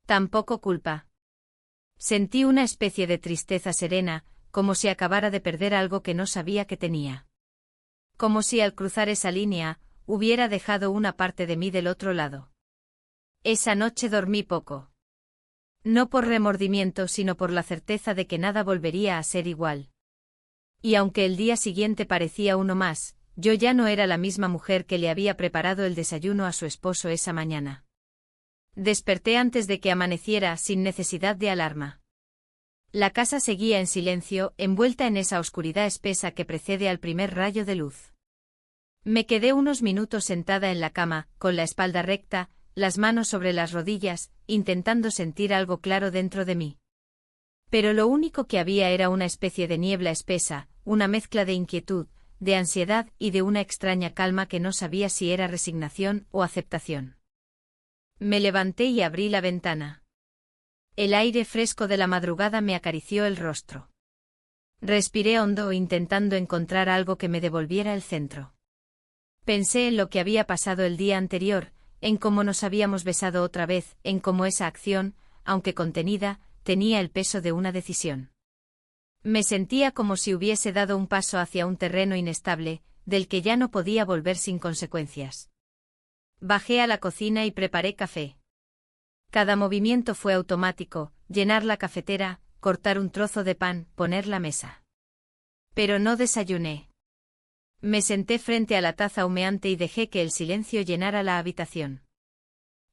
Tampoco culpa. Sentí una especie de tristeza serena, como si acabara de perder algo que no sabía que tenía. Como si al cruzar esa línea, hubiera dejado una parte de mí del otro lado. Esa noche dormí poco. No por remordimiento, sino por la certeza de que nada volvería a ser igual. Y aunque el día siguiente parecía uno más, yo ya no era la misma mujer que le había preparado el desayuno a su esposo esa mañana. Desperté antes de que amaneciera, sin necesidad de alarma. La casa seguía en silencio, envuelta en esa oscuridad espesa que precede al primer rayo de luz. Me quedé unos minutos sentada en la cama, con la espalda recta, las manos sobre las rodillas, intentando sentir algo claro dentro de mí. Pero lo único que había era una especie de niebla espesa, una mezcla de inquietud, de ansiedad y de una extraña calma que no sabía si era resignación o aceptación. Me levanté y abrí la ventana. El aire fresco de la madrugada me acarició el rostro. Respiré hondo intentando encontrar algo que me devolviera el centro. Pensé en lo que había pasado el día anterior, en cómo nos habíamos besado otra vez, en cómo esa acción, aunque contenida, tenía el peso de una decisión. Me sentía como si hubiese dado un paso hacia un terreno inestable, del que ya no podía volver sin consecuencias. Bajé a la cocina y preparé café. Cada movimiento fue automático, llenar la cafetera, cortar un trozo de pan, poner la mesa. Pero no desayuné. Me senté frente a la taza humeante y dejé que el silencio llenara la habitación.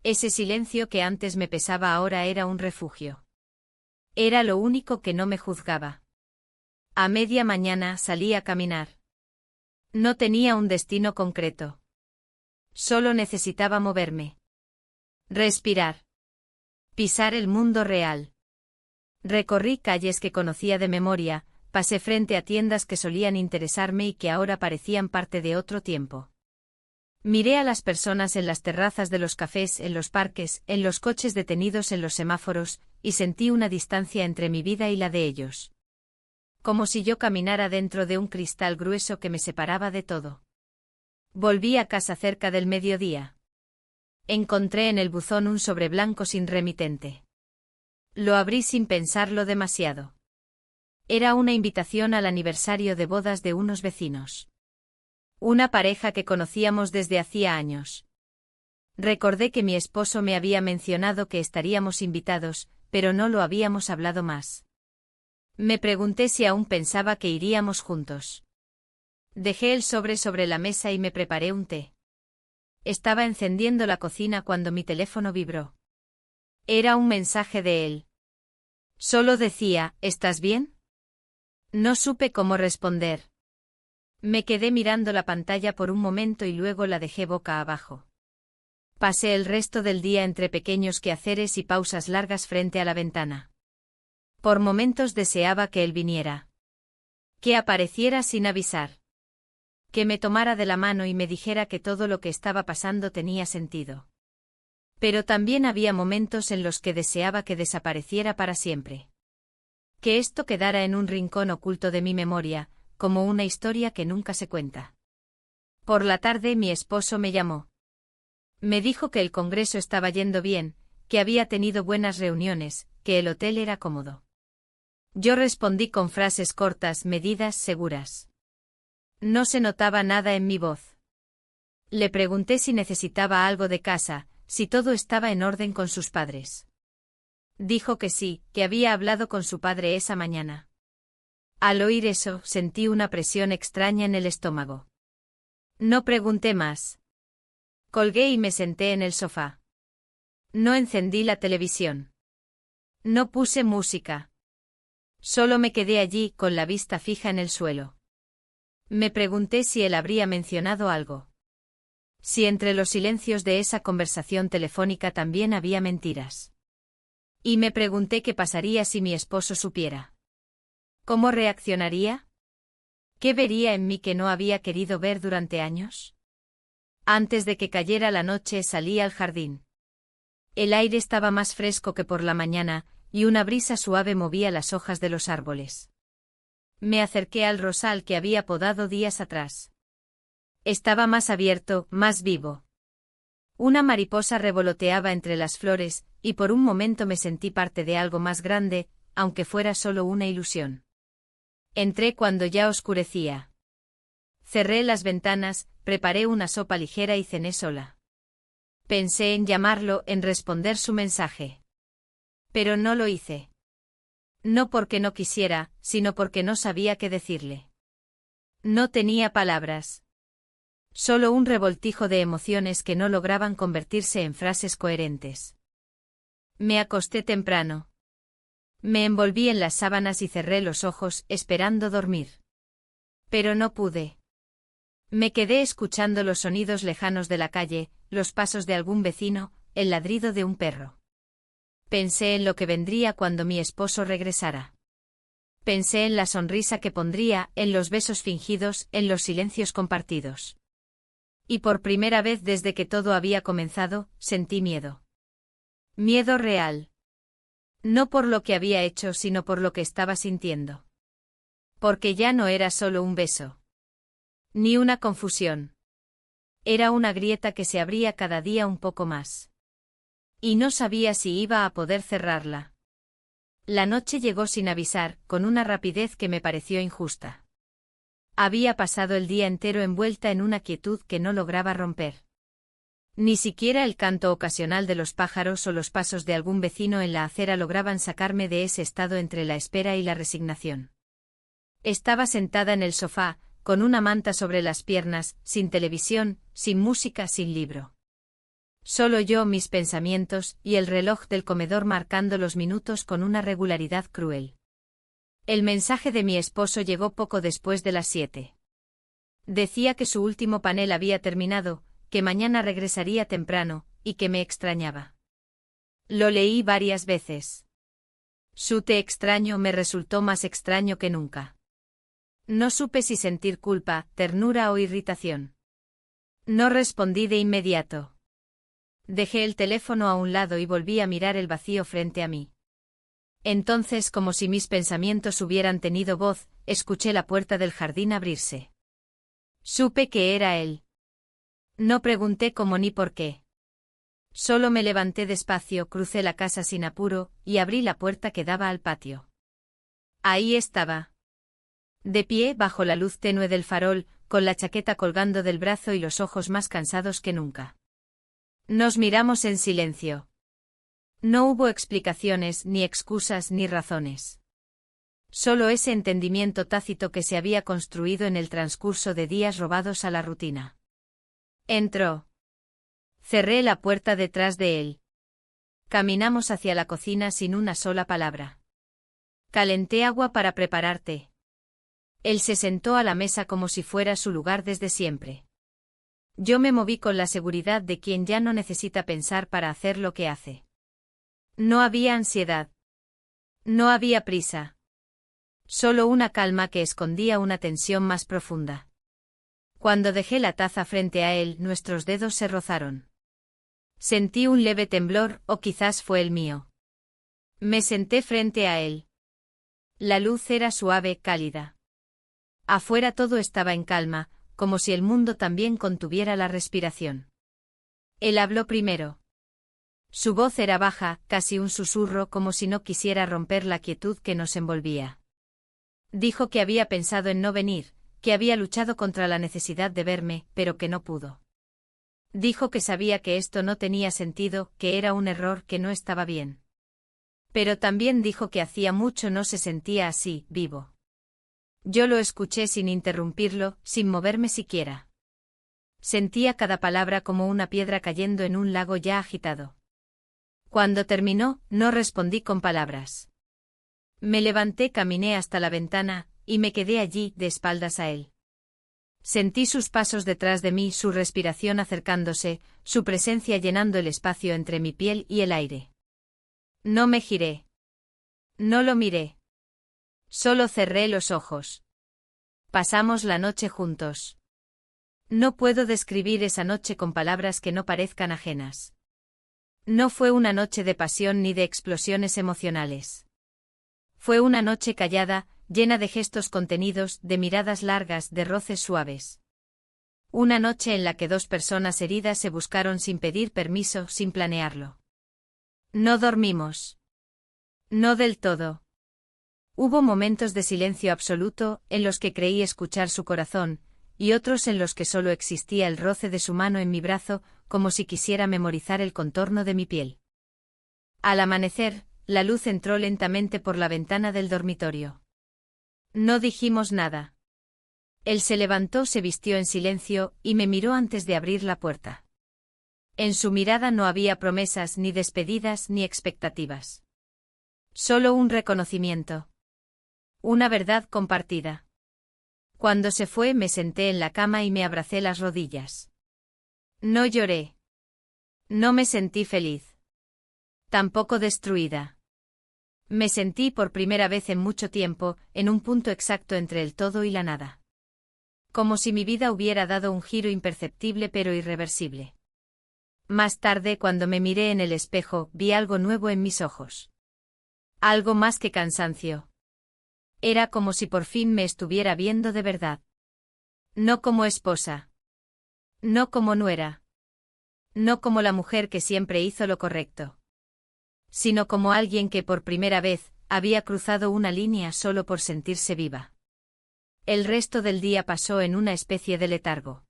Ese silencio que antes me pesaba ahora era un refugio. Era lo único que no me juzgaba. A media mañana salí a caminar. No tenía un destino concreto. Solo necesitaba moverme. Respirar. Pisar el mundo real. Recorrí calles que conocía de memoria, pasé frente a tiendas que solían interesarme y que ahora parecían parte de otro tiempo. Miré a las personas en las terrazas de los cafés, en los parques, en los coches detenidos en los semáforos, y sentí una distancia entre mi vida y la de ellos. Como si yo caminara dentro de un cristal grueso que me separaba de todo. Volví a casa cerca del mediodía. Encontré en el buzón un sobre blanco sin remitente. Lo abrí sin pensarlo demasiado. Era una invitación al aniversario de bodas de unos vecinos. Una pareja que conocíamos desde hacía años. Recordé que mi esposo me había mencionado que estaríamos invitados, pero no lo habíamos hablado más. Me pregunté si aún pensaba que iríamos juntos. Dejé el sobre la mesa y me preparé un té. Estaba encendiendo la cocina cuando mi teléfono vibró. Era un mensaje de él. Solo decía, ¿estás bien? No supe cómo responder. Me quedé mirando la pantalla por un momento y luego la dejé boca abajo. Pasé el resto del día entre pequeños quehaceres y pausas largas frente a la ventana. Por momentos deseaba que él viniera. Que apareciera sin avisar. Que me tomara de la mano y me dijera que todo lo que estaba pasando tenía sentido. Pero también había momentos en los que deseaba que desapareciera para siempre. Que esto quedara en un rincón oculto de mi memoria, como una historia que nunca se cuenta. Por la tarde mi esposo me llamó. Me dijo que el congreso estaba yendo bien, que había tenido buenas reuniones, que el hotel era cómodo. Yo respondí con frases cortas, medidas, seguras. No se notaba nada en mi voz. Le pregunté si necesitaba algo de casa, si todo estaba en orden con sus padres. Dijo que sí, que había hablado con su padre esa mañana. Al oír eso, sentí una presión extraña en el estómago. No pregunté más. Colgué y me senté en el sofá. No encendí la televisión. No puse música. Solo me quedé allí con la vista fija en el suelo. Me pregunté si él habría mencionado algo. Si entre los silencios de esa conversación telefónica también había mentiras. Y me pregunté qué pasaría si mi esposo supiera. ¿Cómo reaccionaría? ¿Qué vería en mí que no había querido ver durante años? Antes de que cayera la noche salí al jardín. El aire estaba más fresco que por la mañana, y una brisa suave movía las hojas de los árboles. Me acerqué al rosal que había podado días atrás. Estaba más abierto, más vivo. Una mariposa revoloteaba entre las flores, y por un momento me sentí parte de algo más grande, aunque fuera solo una ilusión. Entré cuando ya oscurecía. Cerré las ventanas, preparé una sopa ligera y cené sola. Pensé en llamarlo, en responder su mensaje. Pero no lo hice. No porque no quisiera, sino porque no sabía qué decirle. No tenía palabras. Solo un revoltijo de emociones que no lograban convertirse en frases coherentes. Me acosté temprano. Me envolví en las sábanas y cerré los ojos, esperando dormir. Pero no pude. Me quedé escuchando los sonidos lejanos de la calle, los pasos de algún vecino, el ladrido de un perro. Pensé en lo que vendría cuando mi esposo regresara. Pensé en la sonrisa que pondría, en los besos fingidos, en los silencios compartidos. Y por primera vez desde que todo había comenzado, sentí miedo. Miedo real. No por lo que había hecho, sino por lo que estaba sintiendo. Porque ya no era solo un beso. Ni una confusión. Era una grieta que se abría cada día un poco más. Y no sabía si iba a poder cerrarla. La noche llegó sin avisar, con una rapidez que me pareció injusta. Había pasado el día entero envuelta en una quietud que no lograba romper. Ni siquiera el canto ocasional de los pájaros o los pasos de algún vecino en la acera lograban sacarme de ese estado entre la espera y la resignación. Estaba sentada en el sofá, con una manta sobre las piernas, sin televisión, sin música, sin libro. Solo yo, mis pensamientos, y el reloj del comedor marcando los minutos con una regularidad cruel. El mensaje de mi esposo llegó poco después de las 7. Decía que su último panel había terminado, que mañana regresaría temprano, y que me extrañaba. Lo leí varias veces. Su te extraño me resultó más extraño que nunca. No supe si sentir culpa, ternura o irritación. No respondí de inmediato. Dejé el teléfono a un lado y volví a mirar el vacío frente a mí. Entonces, como si mis pensamientos hubieran tenido voz, escuché la puerta del jardín abrirse. Supe que era él. No pregunté cómo ni por qué. Solo me levanté despacio, crucé la casa sin apuro, y abrí la puerta que daba al patio. Ahí estaba. De pie, bajo la luz tenue del farol, con la chaqueta colgando del brazo y los ojos más cansados que nunca. Nos miramos en silencio. No hubo explicaciones, ni excusas, ni razones. Solo ese entendimiento tácito que se había construido en el transcurso de días robados a la rutina. Entró. Cerré la puerta detrás de él. Caminamos hacia la cocina sin una sola palabra. Calenté agua para prepararte. Él se sentó a la mesa como si fuera su lugar desde siempre. Yo me moví con la seguridad de quien ya no necesita pensar para hacer lo que hace. No había ansiedad. No había prisa. Solo una calma que escondía una tensión más profunda. Cuando dejé la taza frente a él, nuestros dedos se rozaron. Sentí un leve temblor, o quizás fue el mío. Me senté frente a él. La luz era suave, cálida. Afuera todo estaba en calma, como si el mundo también contuviera la respiración. Él habló primero. Su voz era baja, casi un susurro, como si no quisiera romper la quietud que nos envolvía. Dijo que había pensado en no venir, que había luchado contra la necesidad de verme, pero que no pudo. Dijo que sabía que esto no tenía sentido, que era un error, que no estaba bien. Pero también dijo que hacía mucho no se sentía así, vivo. Yo lo escuché sin interrumpirlo, sin moverme siquiera. Sentía cada palabra como una piedra cayendo en un lago ya agitado. Cuando terminó, no respondí con palabras. Me levanté, caminé hasta la ventana, y me quedé allí, de espaldas a él. Sentí sus pasos detrás de mí, su respiración acercándose, su presencia llenando el espacio entre mi piel y el aire. No me giré. No lo miré. Solo cerré los ojos. Pasamos la noche juntos. No puedo describir esa noche con palabras que no parezcan ajenas. No fue una noche de pasión ni de explosiones emocionales. Fue una noche callada, llena de gestos contenidos, de miradas largas, de roces suaves. Una noche en la que dos personas heridas se buscaron sin pedir permiso, sin planearlo. No dormimos. No del todo. Hubo momentos de silencio absoluto, en los que creí escuchar su corazón, y otros en los que solo existía el roce de su mano en mi brazo, como si quisiera memorizar el contorno de mi piel. Al amanecer, la luz entró lentamente por la ventana del dormitorio. No dijimos nada. Él se levantó, se vistió en silencio, y me miró antes de abrir la puerta. En su mirada no había promesas, ni despedidas, ni expectativas. Solo un reconocimiento. Una verdad compartida. Cuando se fue, me senté en la cama y me abracé las rodillas. No lloré. No me sentí feliz. Tampoco destruida. Me sentí por primera vez en mucho tiempo, en un punto exacto entre el todo y la nada. Como si mi vida hubiera dado un giro imperceptible pero irreversible. Más tarde, cuando me miré en el espejo, vi algo nuevo en mis ojos. Algo más que cansancio. Era como si por fin me estuviera viendo de verdad. No como esposa. No como nuera. No como la mujer que siempre hizo lo correcto. Sino como alguien que por primera vez había cruzado una línea solo por sentirse viva. El resto del día pasó en una especie de letargo.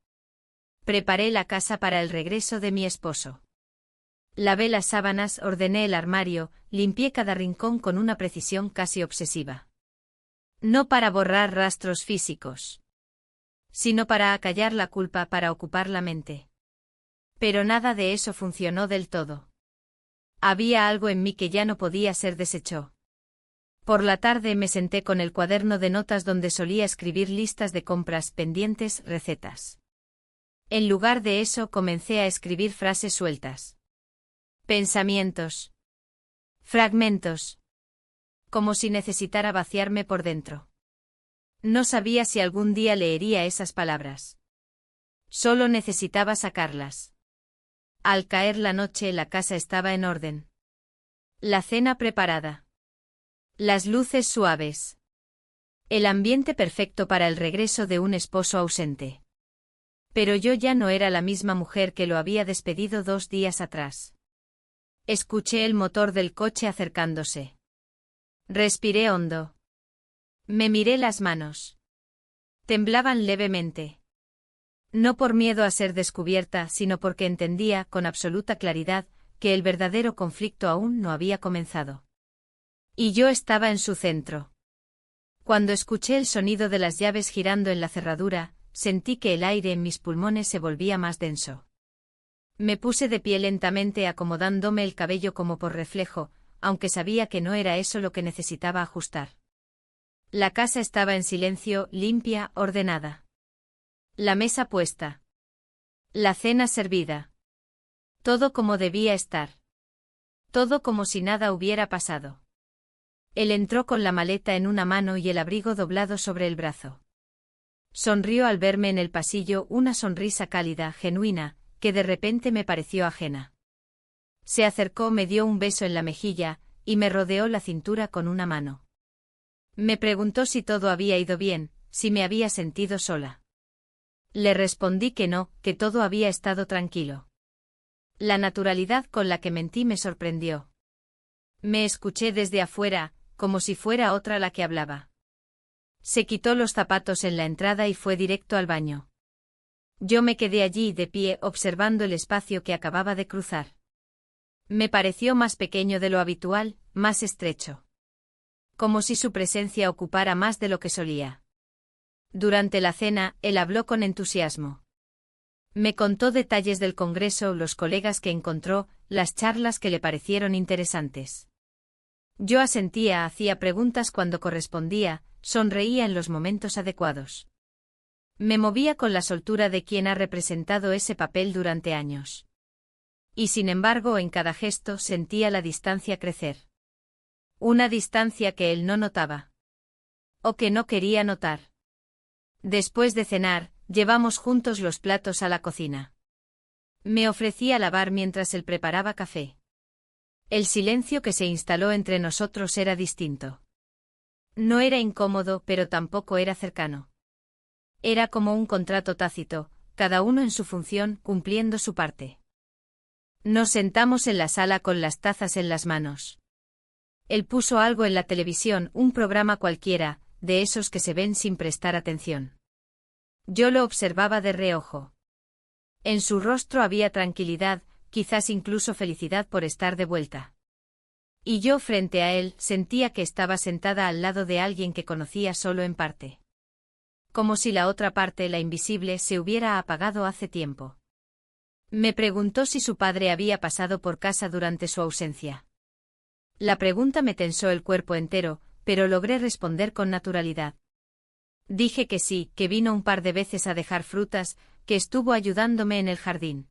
Preparé la casa para el regreso de mi esposo. Lavé las sábanas, ordené el armario, limpié cada rincón con una precisión casi obsesiva. No para borrar rastros físicos, sino para acallar la culpa, para ocupar la mente. Pero nada de eso funcionó del todo. Había algo en mí que ya no podía ser deshecho. Por la tarde me senté con el cuaderno de notas donde solía escribir listas de compras, pendientes, recetas. En lugar de eso comencé a escribir frases sueltas. Pensamientos. Fragmentos. Como si necesitara vaciarme por dentro. No sabía si algún día leería esas palabras. Solo necesitaba sacarlas. Al caer la noche la casa estaba en orden. La cena preparada. Las luces suaves. El ambiente perfecto para el regreso de un esposo ausente. Pero yo ya no era la misma mujer que lo había despedido 2 días atrás. Escuché el motor del coche acercándose. Respiré hondo. Me miré las manos. Temblaban levemente. No por miedo a ser descubierta, sino porque entendía, con absoluta claridad, que el verdadero conflicto aún no había comenzado. Y yo estaba en su centro. Cuando escuché el sonido de las llaves girando en la cerradura, sentí que el aire en mis pulmones se volvía más denso. Me puse de pie lentamente acomodándome el cabello como por reflejo, aunque sabía que no era eso lo que necesitaba ajustar. La casa estaba en silencio, limpia, ordenada. La mesa puesta. La cena servida. Todo como debía estar. Todo como si nada hubiera pasado. Él entró con la maleta en una mano y el abrigo doblado sobre el brazo. Sonrió al verme en el pasillo, una sonrisa cálida, genuina, que de repente me pareció ajena. Se acercó, me dio un beso en la mejilla, y me rodeó la cintura con una mano. Me preguntó si todo había ido bien, si me había sentido sola. Le respondí que no, que todo había estado tranquilo. La naturalidad con la que mentí me sorprendió. Me escuché desde afuera, como si fuera otra la que hablaba. Se quitó los zapatos en la entrada y fue directo al baño. Yo me quedé allí de pie observando el espacio que acababa de cruzar. Me pareció más pequeño de lo habitual, más estrecho. Como si su presencia ocupara más de lo que solía. Durante la cena, él habló con entusiasmo. Me contó detalles del congreso, los colegas que encontró, las charlas que le parecieron interesantes. Yo asentía, hacía preguntas cuando correspondía, sonreía en los momentos adecuados. Me movía con la soltura de quien ha representado ese papel durante años. Y sin embargo, en cada gesto sentía la distancia crecer. Una distancia que él no notaba. O que no quería notar. Después de cenar, llevamos juntos los platos a la cocina. Me ofrecí a lavar mientras él preparaba café. El silencio que se instaló entre nosotros era distinto. No era incómodo, pero tampoco era cercano. Era como un contrato tácito, cada uno en su función, cumpliendo su parte. Nos sentamos en la sala con las tazas en las manos. Él puso algo en la televisión, un programa cualquiera, de esos que se ven sin prestar atención. Yo lo observaba de reojo. En su rostro había tranquilidad, quizás incluso felicidad por estar de vuelta. Y yo frente a él sentía que estaba sentada al lado de alguien que conocía solo en parte. Como si la otra parte, la invisible, se hubiera apagado hace tiempo. Me preguntó si su padre había pasado por casa durante su ausencia. La pregunta me tensó el cuerpo entero, pero logré responder con naturalidad. Dije que sí, que vino un par de veces a dejar frutas, que estuvo ayudándome en el jardín.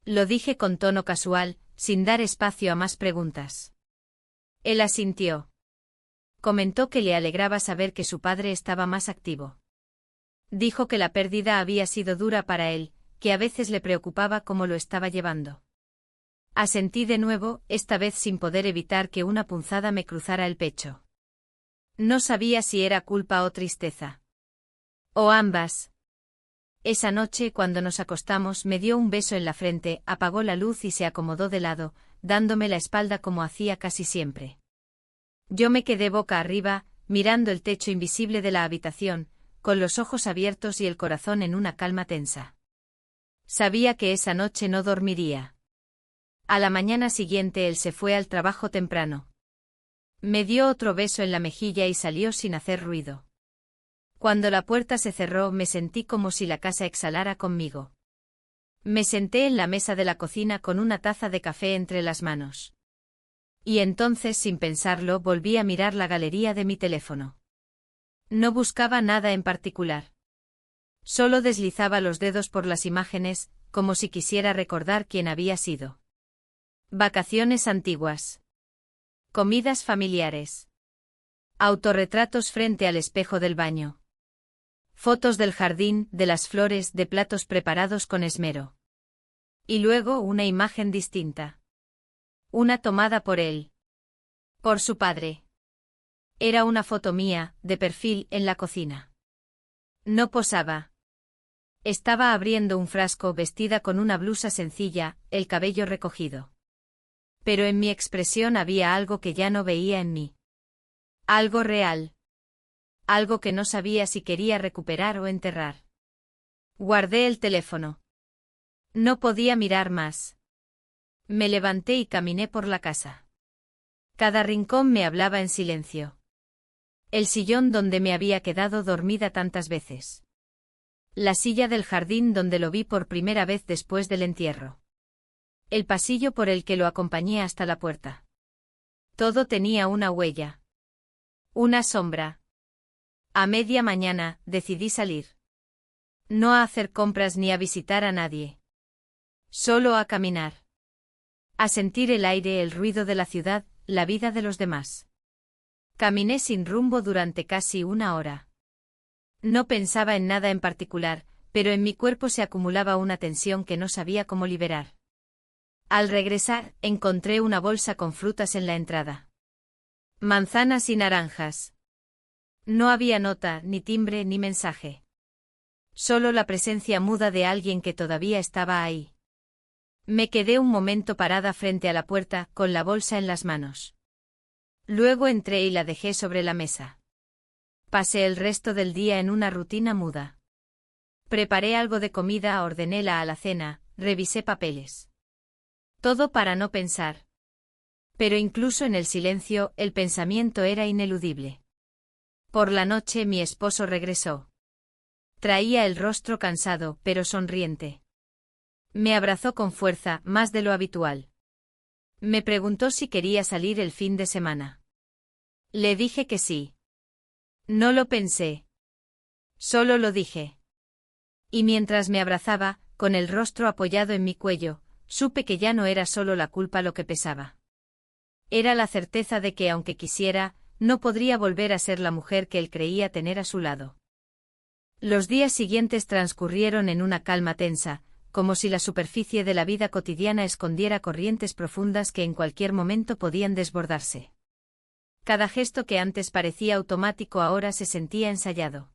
Lo dije con tono casual, sin dar espacio a más preguntas. Él asintió. Comentó que le alegraba saber que su padre estaba más activo. Dijo que la pérdida había sido dura para él, que a veces le preocupaba cómo lo estaba llevando. Asentí de nuevo, esta vez sin poder evitar que una punzada me cruzara el pecho. No sabía si era culpa o tristeza. O ambas. Esa noche, cuando nos acostamos, me dio un beso en la frente, apagó la luz y se acomodó de lado, dándome la espalda como hacía casi siempre. Yo me quedé boca arriba, mirando el techo invisible de la habitación, con los ojos abiertos y el corazón en una calma tensa. Sabía que esa noche no dormiría. A la mañana siguiente él se fue al trabajo temprano. Me dio otro beso en la mejilla y salió sin hacer ruido. Cuando la puerta se cerró me sentí como si la casa exhalara conmigo. Me senté en la mesa de la cocina con una taza de café entre las manos. Y entonces, sin pensarlo, volví a mirar la galería de mi teléfono. No buscaba nada en particular. Solo deslizaba los dedos por las imágenes, como si quisiera recordar quién había sido. Vacaciones antiguas. Comidas familiares. Autorretratos frente al espejo del baño. Fotos del jardín, de las flores, de platos preparados con esmero. Y luego una imagen distinta. Una tomada por él. Por su padre. Era una foto mía, de perfil, en la cocina. No posaba. Estaba abriendo un frasco vestida con una blusa sencilla, el cabello recogido. Pero en mi expresión había algo que ya no veía en mí. Algo real. Algo que no sabía si quería recuperar o enterrar. Guardé el teléfono. No podía mirar más. Me levanté y caminé por la casa. Cada rincón me hablaba en silencio. El sillón donde me había quedado dormida tantas veces. La silla del jardín donde lo vi por primera vez después del entierro. El pasillo por el que lo acompañé hasta la puerta. Todo tenía una huella. Una sombra. A media mañana, decidí salir. No a hacer compras ni a visitar a nadie. Solo a caminar. A sentir el aire, el ruido de la ciudad, la vida de los demás. Caminé sin rumbo durante casi una hora. No pensaba en nada en particular, pero en mi cuerpo se acumulaba una tensión que no sabía cómo liberar. Al regresar, encontré una bolsa con frutas en la entrada. Manzanas y naranjas. No había nota, ni timbre, ni mensaje. Solo la presencia muda de alguien que todavía estaba ahí. Me quedé un momento parada frente a la puerta, con la bolsa en las manos. Luego entré y la dejé sobre la mesa. Pasé el resto del día en una rutina muda. Preparé algo de comida, ordené la alacena, revisé papeles. Todo para no pensar. Pero incluso en el silencio, el pensamiento era ineludible. Por la noche mi esposo regresó. Traía el rostro cansado, pero sonriente. Me abrazó con fuerza, más de lo habitual. Me preguntó si quería salir el fin de semana. Le dije que sí. No lo pensé. Solo lo dije. Y mientras me abrazaba, con el rostro apoyado en mi cuello, supe que ya no era solo la culpa lo que pesaba. Era la certeza de que aunque quisiera, no podría volver a ser la mujer que él creía tener a su lado. Los días siguientes transcurrieron en una calma tensa, como si la superficie de la vida cotidiana escondiera corrientes profundas que en cualquier momento podían desbordarse. Cada gesto que antes parecía automático ahora se sentía ensayado.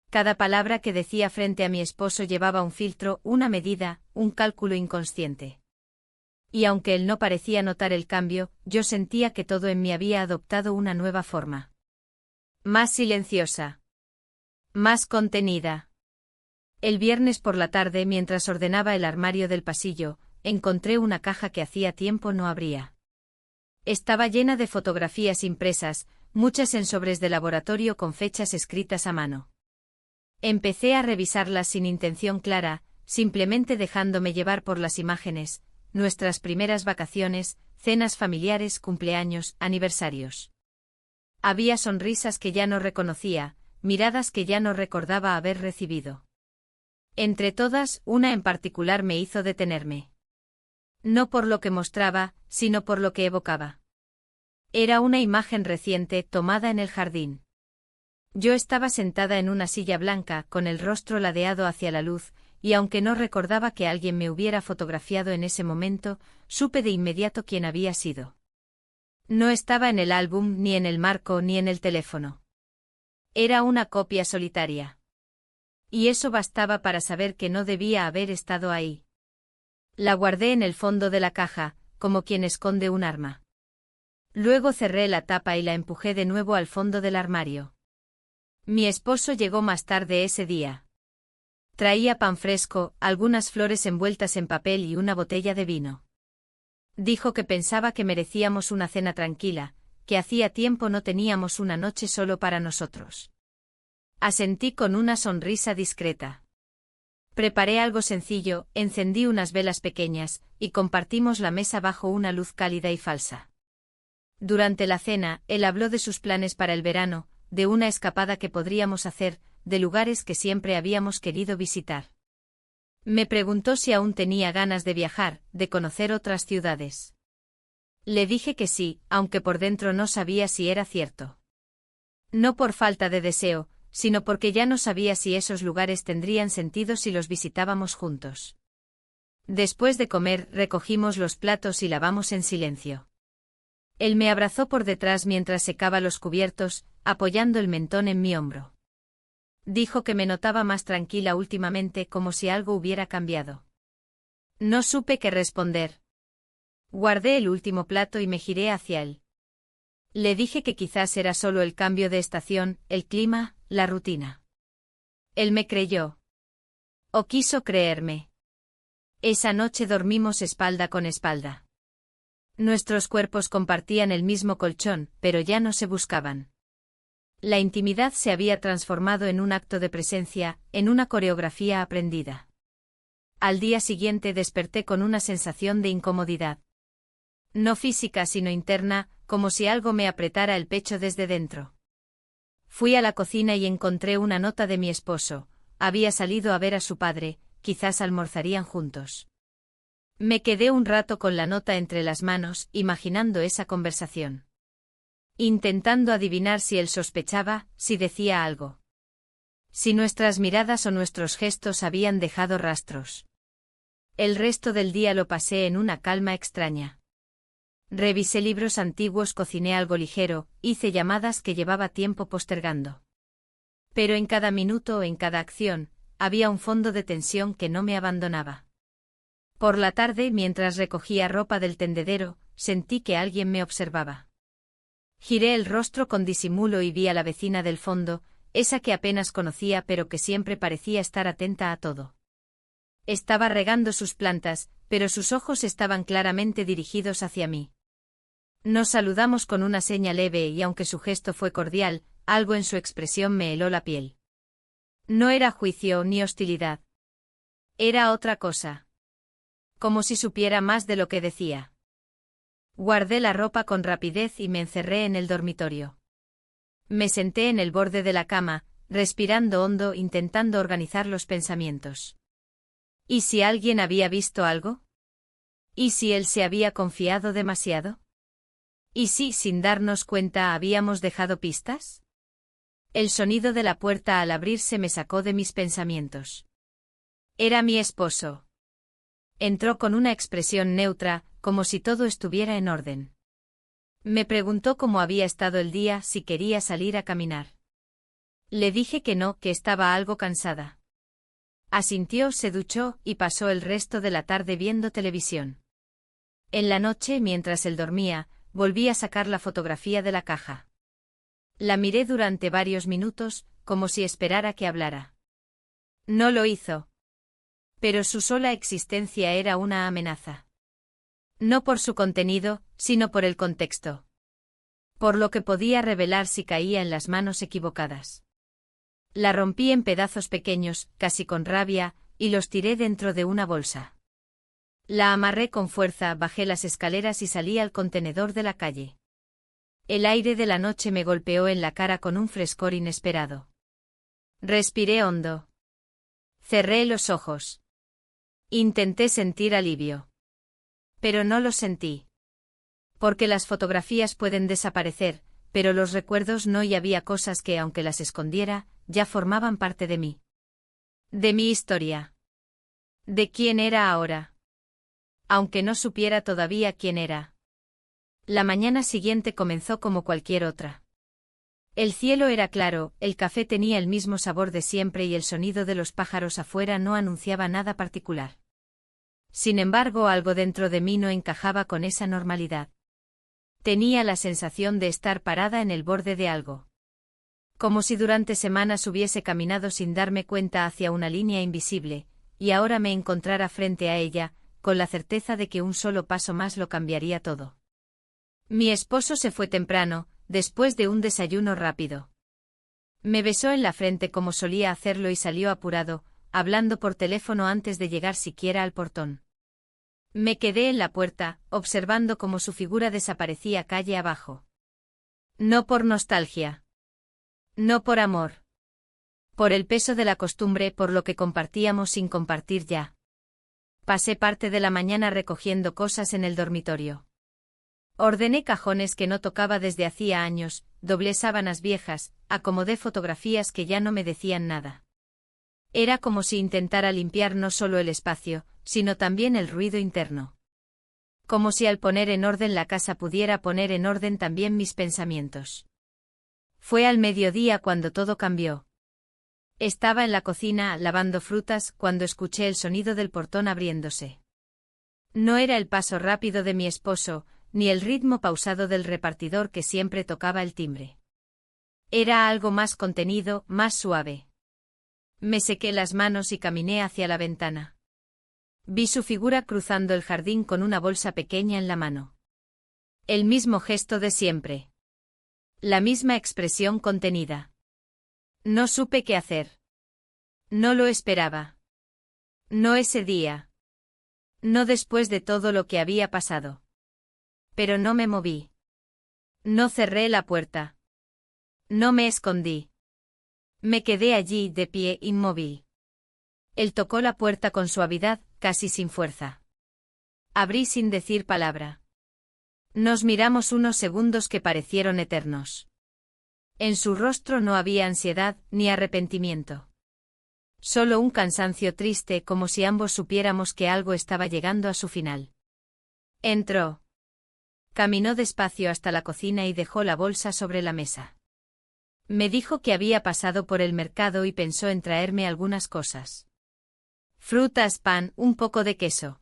Cada palabra que decía frente a mi esposo llevaba un filtro, una medida, un cálculo inconsciente. Y aunque él no parecía notar el cambio, yo sentía que todo en mí había adoptado una nueva forma. Más silenciosa. Más contenida. El viernes por la tarde, mientras ordenaba el armario del pasillo, encontré una caja que hacía tiempo no abría. Estaba llena de fotografías impresas, muchas en sobres de laboratorio con fechas escritas a mano. Empecé a revisarlas sin intención clara, simplemente dejándome llevar por las imágenes, nuestras primeras vacaciones, cenas familiares, cumpleaños, aniversarios. Había sonrisas que ya no reconocía, miradas que ya no recordaba haber recibido. Entre todas, una en particular me hizo detenerme. No por lo que mostraba, sino por lo que evocaba. Era una imagen reciente, tomada en el jardín. Yo estaba sentada en una silla blanca, con el rostro ladeado hacia la luz, y aunque no recordaba que alguien me hubiera fotografiado en ese momento, supe de inmediato quién había sido. No estaba en el álbum, ni en el marco, ni en el teléfono. Era una copia solitaria. Y eso bastaba para saber que no debía haber estado ahí. La guardé en el fondo de la caja, como quien esconde un arma. Luego cerré la tapa y la empujé de nuevo al fondo del armario. Mi esposo llegó más tarde ese día. Traía pan fresco, algunas flores envueltas en papel y una botella de vino. Dijo que pensaba que merecíamos una cena tranquila, que hacía tiempo no teníamos una noche solo para nosotros. Asentí con una sonrisa discreta. Preparé algo sencillo, encendí unas velas pequeñas, y compartimos la mesa bajo una luz cálida y falsa. Durante la cena, él habló de sus planes para el verano, de una escapada que podríamos hacer, de lugares que siempre habíamos querido visitar. Me preguntó si aún tenía ganas de viajar, de conocer otras ciudades. Le dije que sí, aunque por dentro no sabía si era cierto. No por falta de deseo, sino porque ya no sabía si esos lugares tendrían sentido si los visitábamos juntos. Después de comer, recogimos los platos y lavamos en silencio. Él me abrazó por detrás mientras secaba los cubiertos, apoyando el mentón en mi hombro. Dijo que me notaba más tranquila últimamente, como si algo hubiera cambiado. No supe qué responder. Guardé el último plato y me giré hacia él. Le dije que quizás era solo el cambio de estación, el clima, la rutina. Él me creyó. O quiso creerme. Esa noche dormimos espalda con espalda. Nuestros cuerpos compartían el mismo colchón, pero ya no se buscaban. La intimidad se había transformado en un acto de presencia, en una coreografía aprendida. Al día siguiente desperté con una sensación de incomodidad. No física sino interna, como si algo me apretara el pecho desde dentro. Fui a la cocina y encontré una nota de mi esposo. Había salido a ver a su padre, quizás almorzarían juntos. Me quedé un rato con la nota entre las manos, imaginando esa conversación. Intentando adivinar si él sospechaba, si decía algo. Si nuestras miradas o nuestros gestos habían dejado rastros. El resto del día lo pasé en una calma extraña. Revisé libros antiguos, cociné algo ligero, hice llamadas que llevaba tiempo postergando. Pero en cada minuto o en cada acción, había un fondo de tensión que no me abandonaba. Por la tarde, mientras recogía ropa del tendedero, sentí que alguien me observaba. Giré el rostro con disimulo y vi a la vecina del fondo, esa que apenas conocía pero que siempre parecía estar atenta a todo. Estaba regando sus plantas, pero sus ojos estaban claramente dirigidos hacia mí. Nos saludamos con una seña leve y aunque su gesto fue cordial, algo en su expresión me heló la piel. No era juicio ni hostilidad. Era otra cosa. Como si supiera más de lo que decía. Guardé la ropa con rapidez y me encerré en el dormitorio. Me senté en el borde de la cama, respirando hondo, intentando organizar los pensamientos. ¿Y si alguien había visto algo? ¿Y si él se había confiado demasiado? ¿Y si, sin darnos cuenta, habíamos dejado pistas? El sonido de la puerta al abrirse me sacó de mis pensamientos. Era mi esposo. Entró con una expresión neutra, como si todo estuviera en orden. Me preguntó cómo había estado el día, si quería salir a caminar. Le dije que no, que estaba algo cansada. Asintió, se duchó y pasó el resto de la tarde viendo televisión. En la noche, mientras él dormía, volví a sacar la fotografía de la caja. La miré durante varios minutos, como si esperara que hablara. No lo hizo. Pero su sola existencia era una amenaza. No por su contenido, sino por el contexto. Por lo que podía revelar si caía en las manos equivocadas. La rompí en pedazos pequeños, casi con rabia, y los tiré dentro de una bolsa. La amarré con fuerza, bajé las escaleras y salí al contenedor de la calle. El aire de la noche me golpeó en la cara con un frescor inesperado. Respiré hondo. Cerré los ojos. Intenté sentir alivio. Pero no lo sentí. Porque las fotografías pueden desaparecer, pero los recuerdos no, y había cosas que, aunque las escondiera, ya formaban parte de mí. De mi historia. De quién era ahora. Aunque no supiera todavía quién era. La mañana siguiente comenzó como cualquier otra. El cielo era claro, el café tenía el mismo sabor de siempre y el sonido de los pájaros afuera no anunciaba nada particular. Sin embargo, algo dentro de mí no encajaba con esa normalidad. Tenía la sensación de estar parada en el borde de algo. Como si durante semanas hubiese caminado sin darme cuenta hacia una línea invisible, y ahora me encontrara frente a ella, con la certeza de que un solo paso más lo cambiaría todo. Mi esposo se fue temprano, después de un desayuno rápido. Me besó en la frente como solía hacerlo y salió apurado, hablando por teléfono antes de llegar siquiera al portón. Me quedé en la puerta, observando cómo su figura desaparecía calle abajo. No por nostalgia. No por amor. Por el peso de la costumbre, por lo que compartíamos sin compartir ya. Pasé parte de la mañana recogiendo cosas en el dormitorio. Ordené cajones que no tocaba desde hacía años, doblé sábanas viejas, acomodé fotografías que ya no me decían nada. Era como si intentara limpiar no solo el espacio, sino también el ruido interno. Como si al poner en orden la casa pudiera poner en orden también mis pensamientos. Fue al mediodía cuando todo cambió. Estaba en la cocina lavando frutas cuando escuché el sonido del portón abriéndose. No era el paso rápido de mi esposo, ni el ritmo pausado del repartidor que siempre tocaba el timbre. Era algo más contenido, más suave. Me sequé las manos y caminé hacia la ventana. Vi su figura cruzando el jardín con una bolsa pequeña en la mano. El mismo gesto de siempre. La misma expresión contenida. No supe qué hacer. No lo esperaba. No ese día. No después de todo lo que había pasado. Pero no me moví. No cerré la puerta. No me escondí. Me quedé allí de pie inmóvil. Él tocó la puerta con suavidad, casi sin fuerza. Abrí sin decir palabra. Nos miramos unos segundos que parecieron eternos. En su rostro no había ansiedad ni arrepentimiento. Solo un cansancio triste, como si ambos supiéramos que algo estaba llegando a su final. Entró. Caminó despacio hasta la cocina y dejó la bolsa sobre la mesa. Me dijo que había pasado por el mercado y pensó en traerme algunas cosas. Frutas, pan, un poco de queso.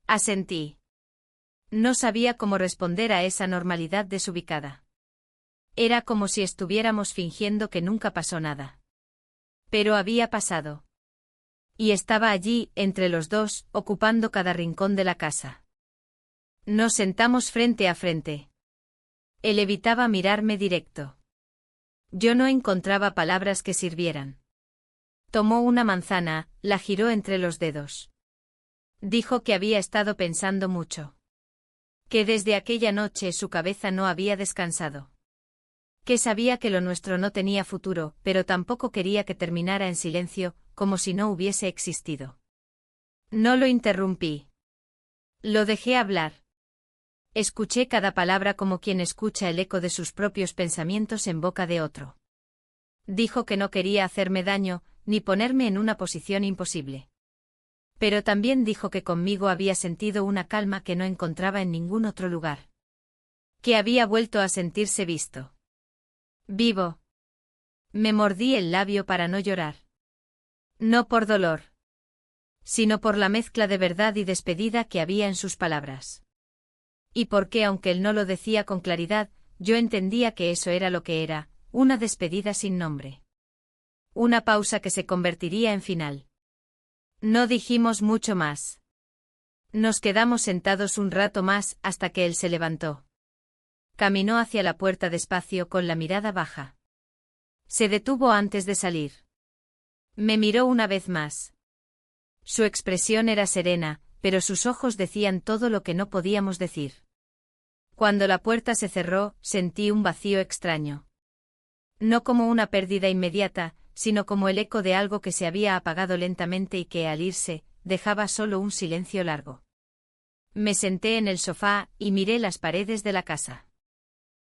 Asentí. No sabía cómo responder a esa normalidad desubicada. Era como si estuviéramos fingiendo que nunca pasó nada. Pero había pasado. Y estaba allí, entre los dos, ocupando cada rincón de la casa. Nos sentamos frente a frente. Él evitaba mirarme directo. Yo no encontraba palabras que sirvieran. Tomó una manzana, la giró entre los dedos. Dijo que había estado pensando mucho. Que desde aquella noche su cabeza no había descansado. Que sabía que lo nuestro no tenía futuro, pero tampoco quería que terminara en silencio, como si no hubiese existido. No lo interrumpí. Lo dejé hablar. Escuché cada palabra como quien escucha el eco de sus propios pensamientos en boca de otro. Dijo que no quería hacerme daño, ni ponerme en una posición imposible. Pero también dijo que conmigo había sentido una calma que no encontraba en ningún otro lugar. Que había vuelto a sentirse visto. Vivo. Me mordí el labio para no llorar. No por dolor. Sino por la mezcla de verdad y despedida que había en sus palabras. Y porque aunque él no lo decía con claridad, yo entendía que eso era lo que era, una despedida sin nombre. Una pausa que se convertiría en final. No dijimos mucho más. Nos quedamos sentados un rato más hasta que él se levantó. Caminó hacia la puerta despacio con la mirada baja. Se detuvo antes de salir. Me miró una vez más. Su expresión era serena, pero sus ojos decían todo lo que no podíamos decir. Cuando la puerta se cerró, sentí un vacío extraño. No como una pérdida inmediata, sino como el eco de algo que se había apagado lentamente y que, al irse, dejaba solo un silencio largo. Me senté en el sofá y miré las paredes de la casa.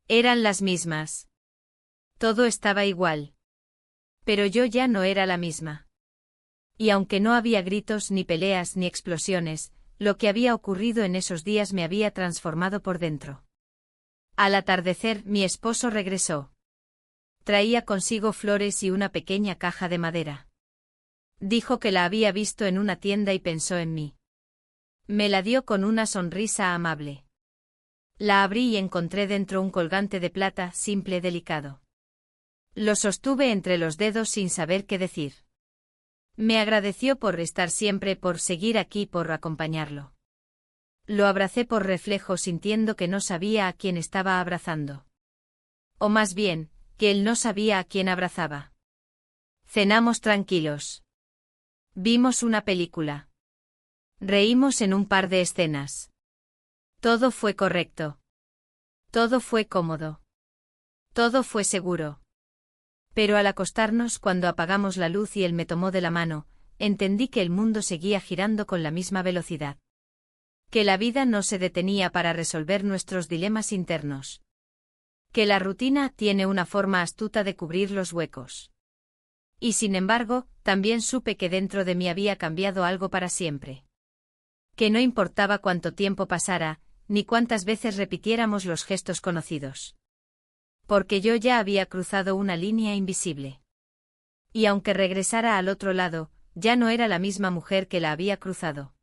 Eran las mismas. Todo estaba igual. Pero yo ya no era la misma. Y aunque no había gritos ni peleas ni explosiones, lo que había ocurrido en esos días me había transformado por dentro. Al atardecer, mi esposo regresó. Traía consigo flores y una pequeña caja de madera. Dijo que la había visto en una tienda y pensó en mí. Me la dio con una sonrisa amable. La abrí y encontré dentro un colgante de plata simple, delicado. Lo sostuve entre los dedos sin saber qué decir. Me agradeció por estar siempre, por seguir aquí, por acompañarlo. Lo abracé por reflejo, sintiendo que no sabía a quién estaba abrazando. O más bien, que él no sabía a quién abrazaba. Cenamos tranquilos. Vimos una película. Reímos en un par de escenas. Todo fue correcto. Todo fue cómodo. Todo fue seguro. Pero al acostarnos, cuando apagamos la luz y él me tomó de la mano, entendí que el mundo seguía girando con la misma velocidad. Que la vida no se detenía para resolver nuestros dilemas internos. Que la rutina tiene una forma astuta de cubrir los huecos. Y sin embargo, también supe que dentro de mí había cambiado algo para siempre. Que no importaba cuánto tiempo pasara, ni cuántas veces repitiéramos los gestos conocidos. Porque yo ya había cruzado una línea invisible. Y aunque regresara al otro lado, ya no era la misma mujer que la había cruzado.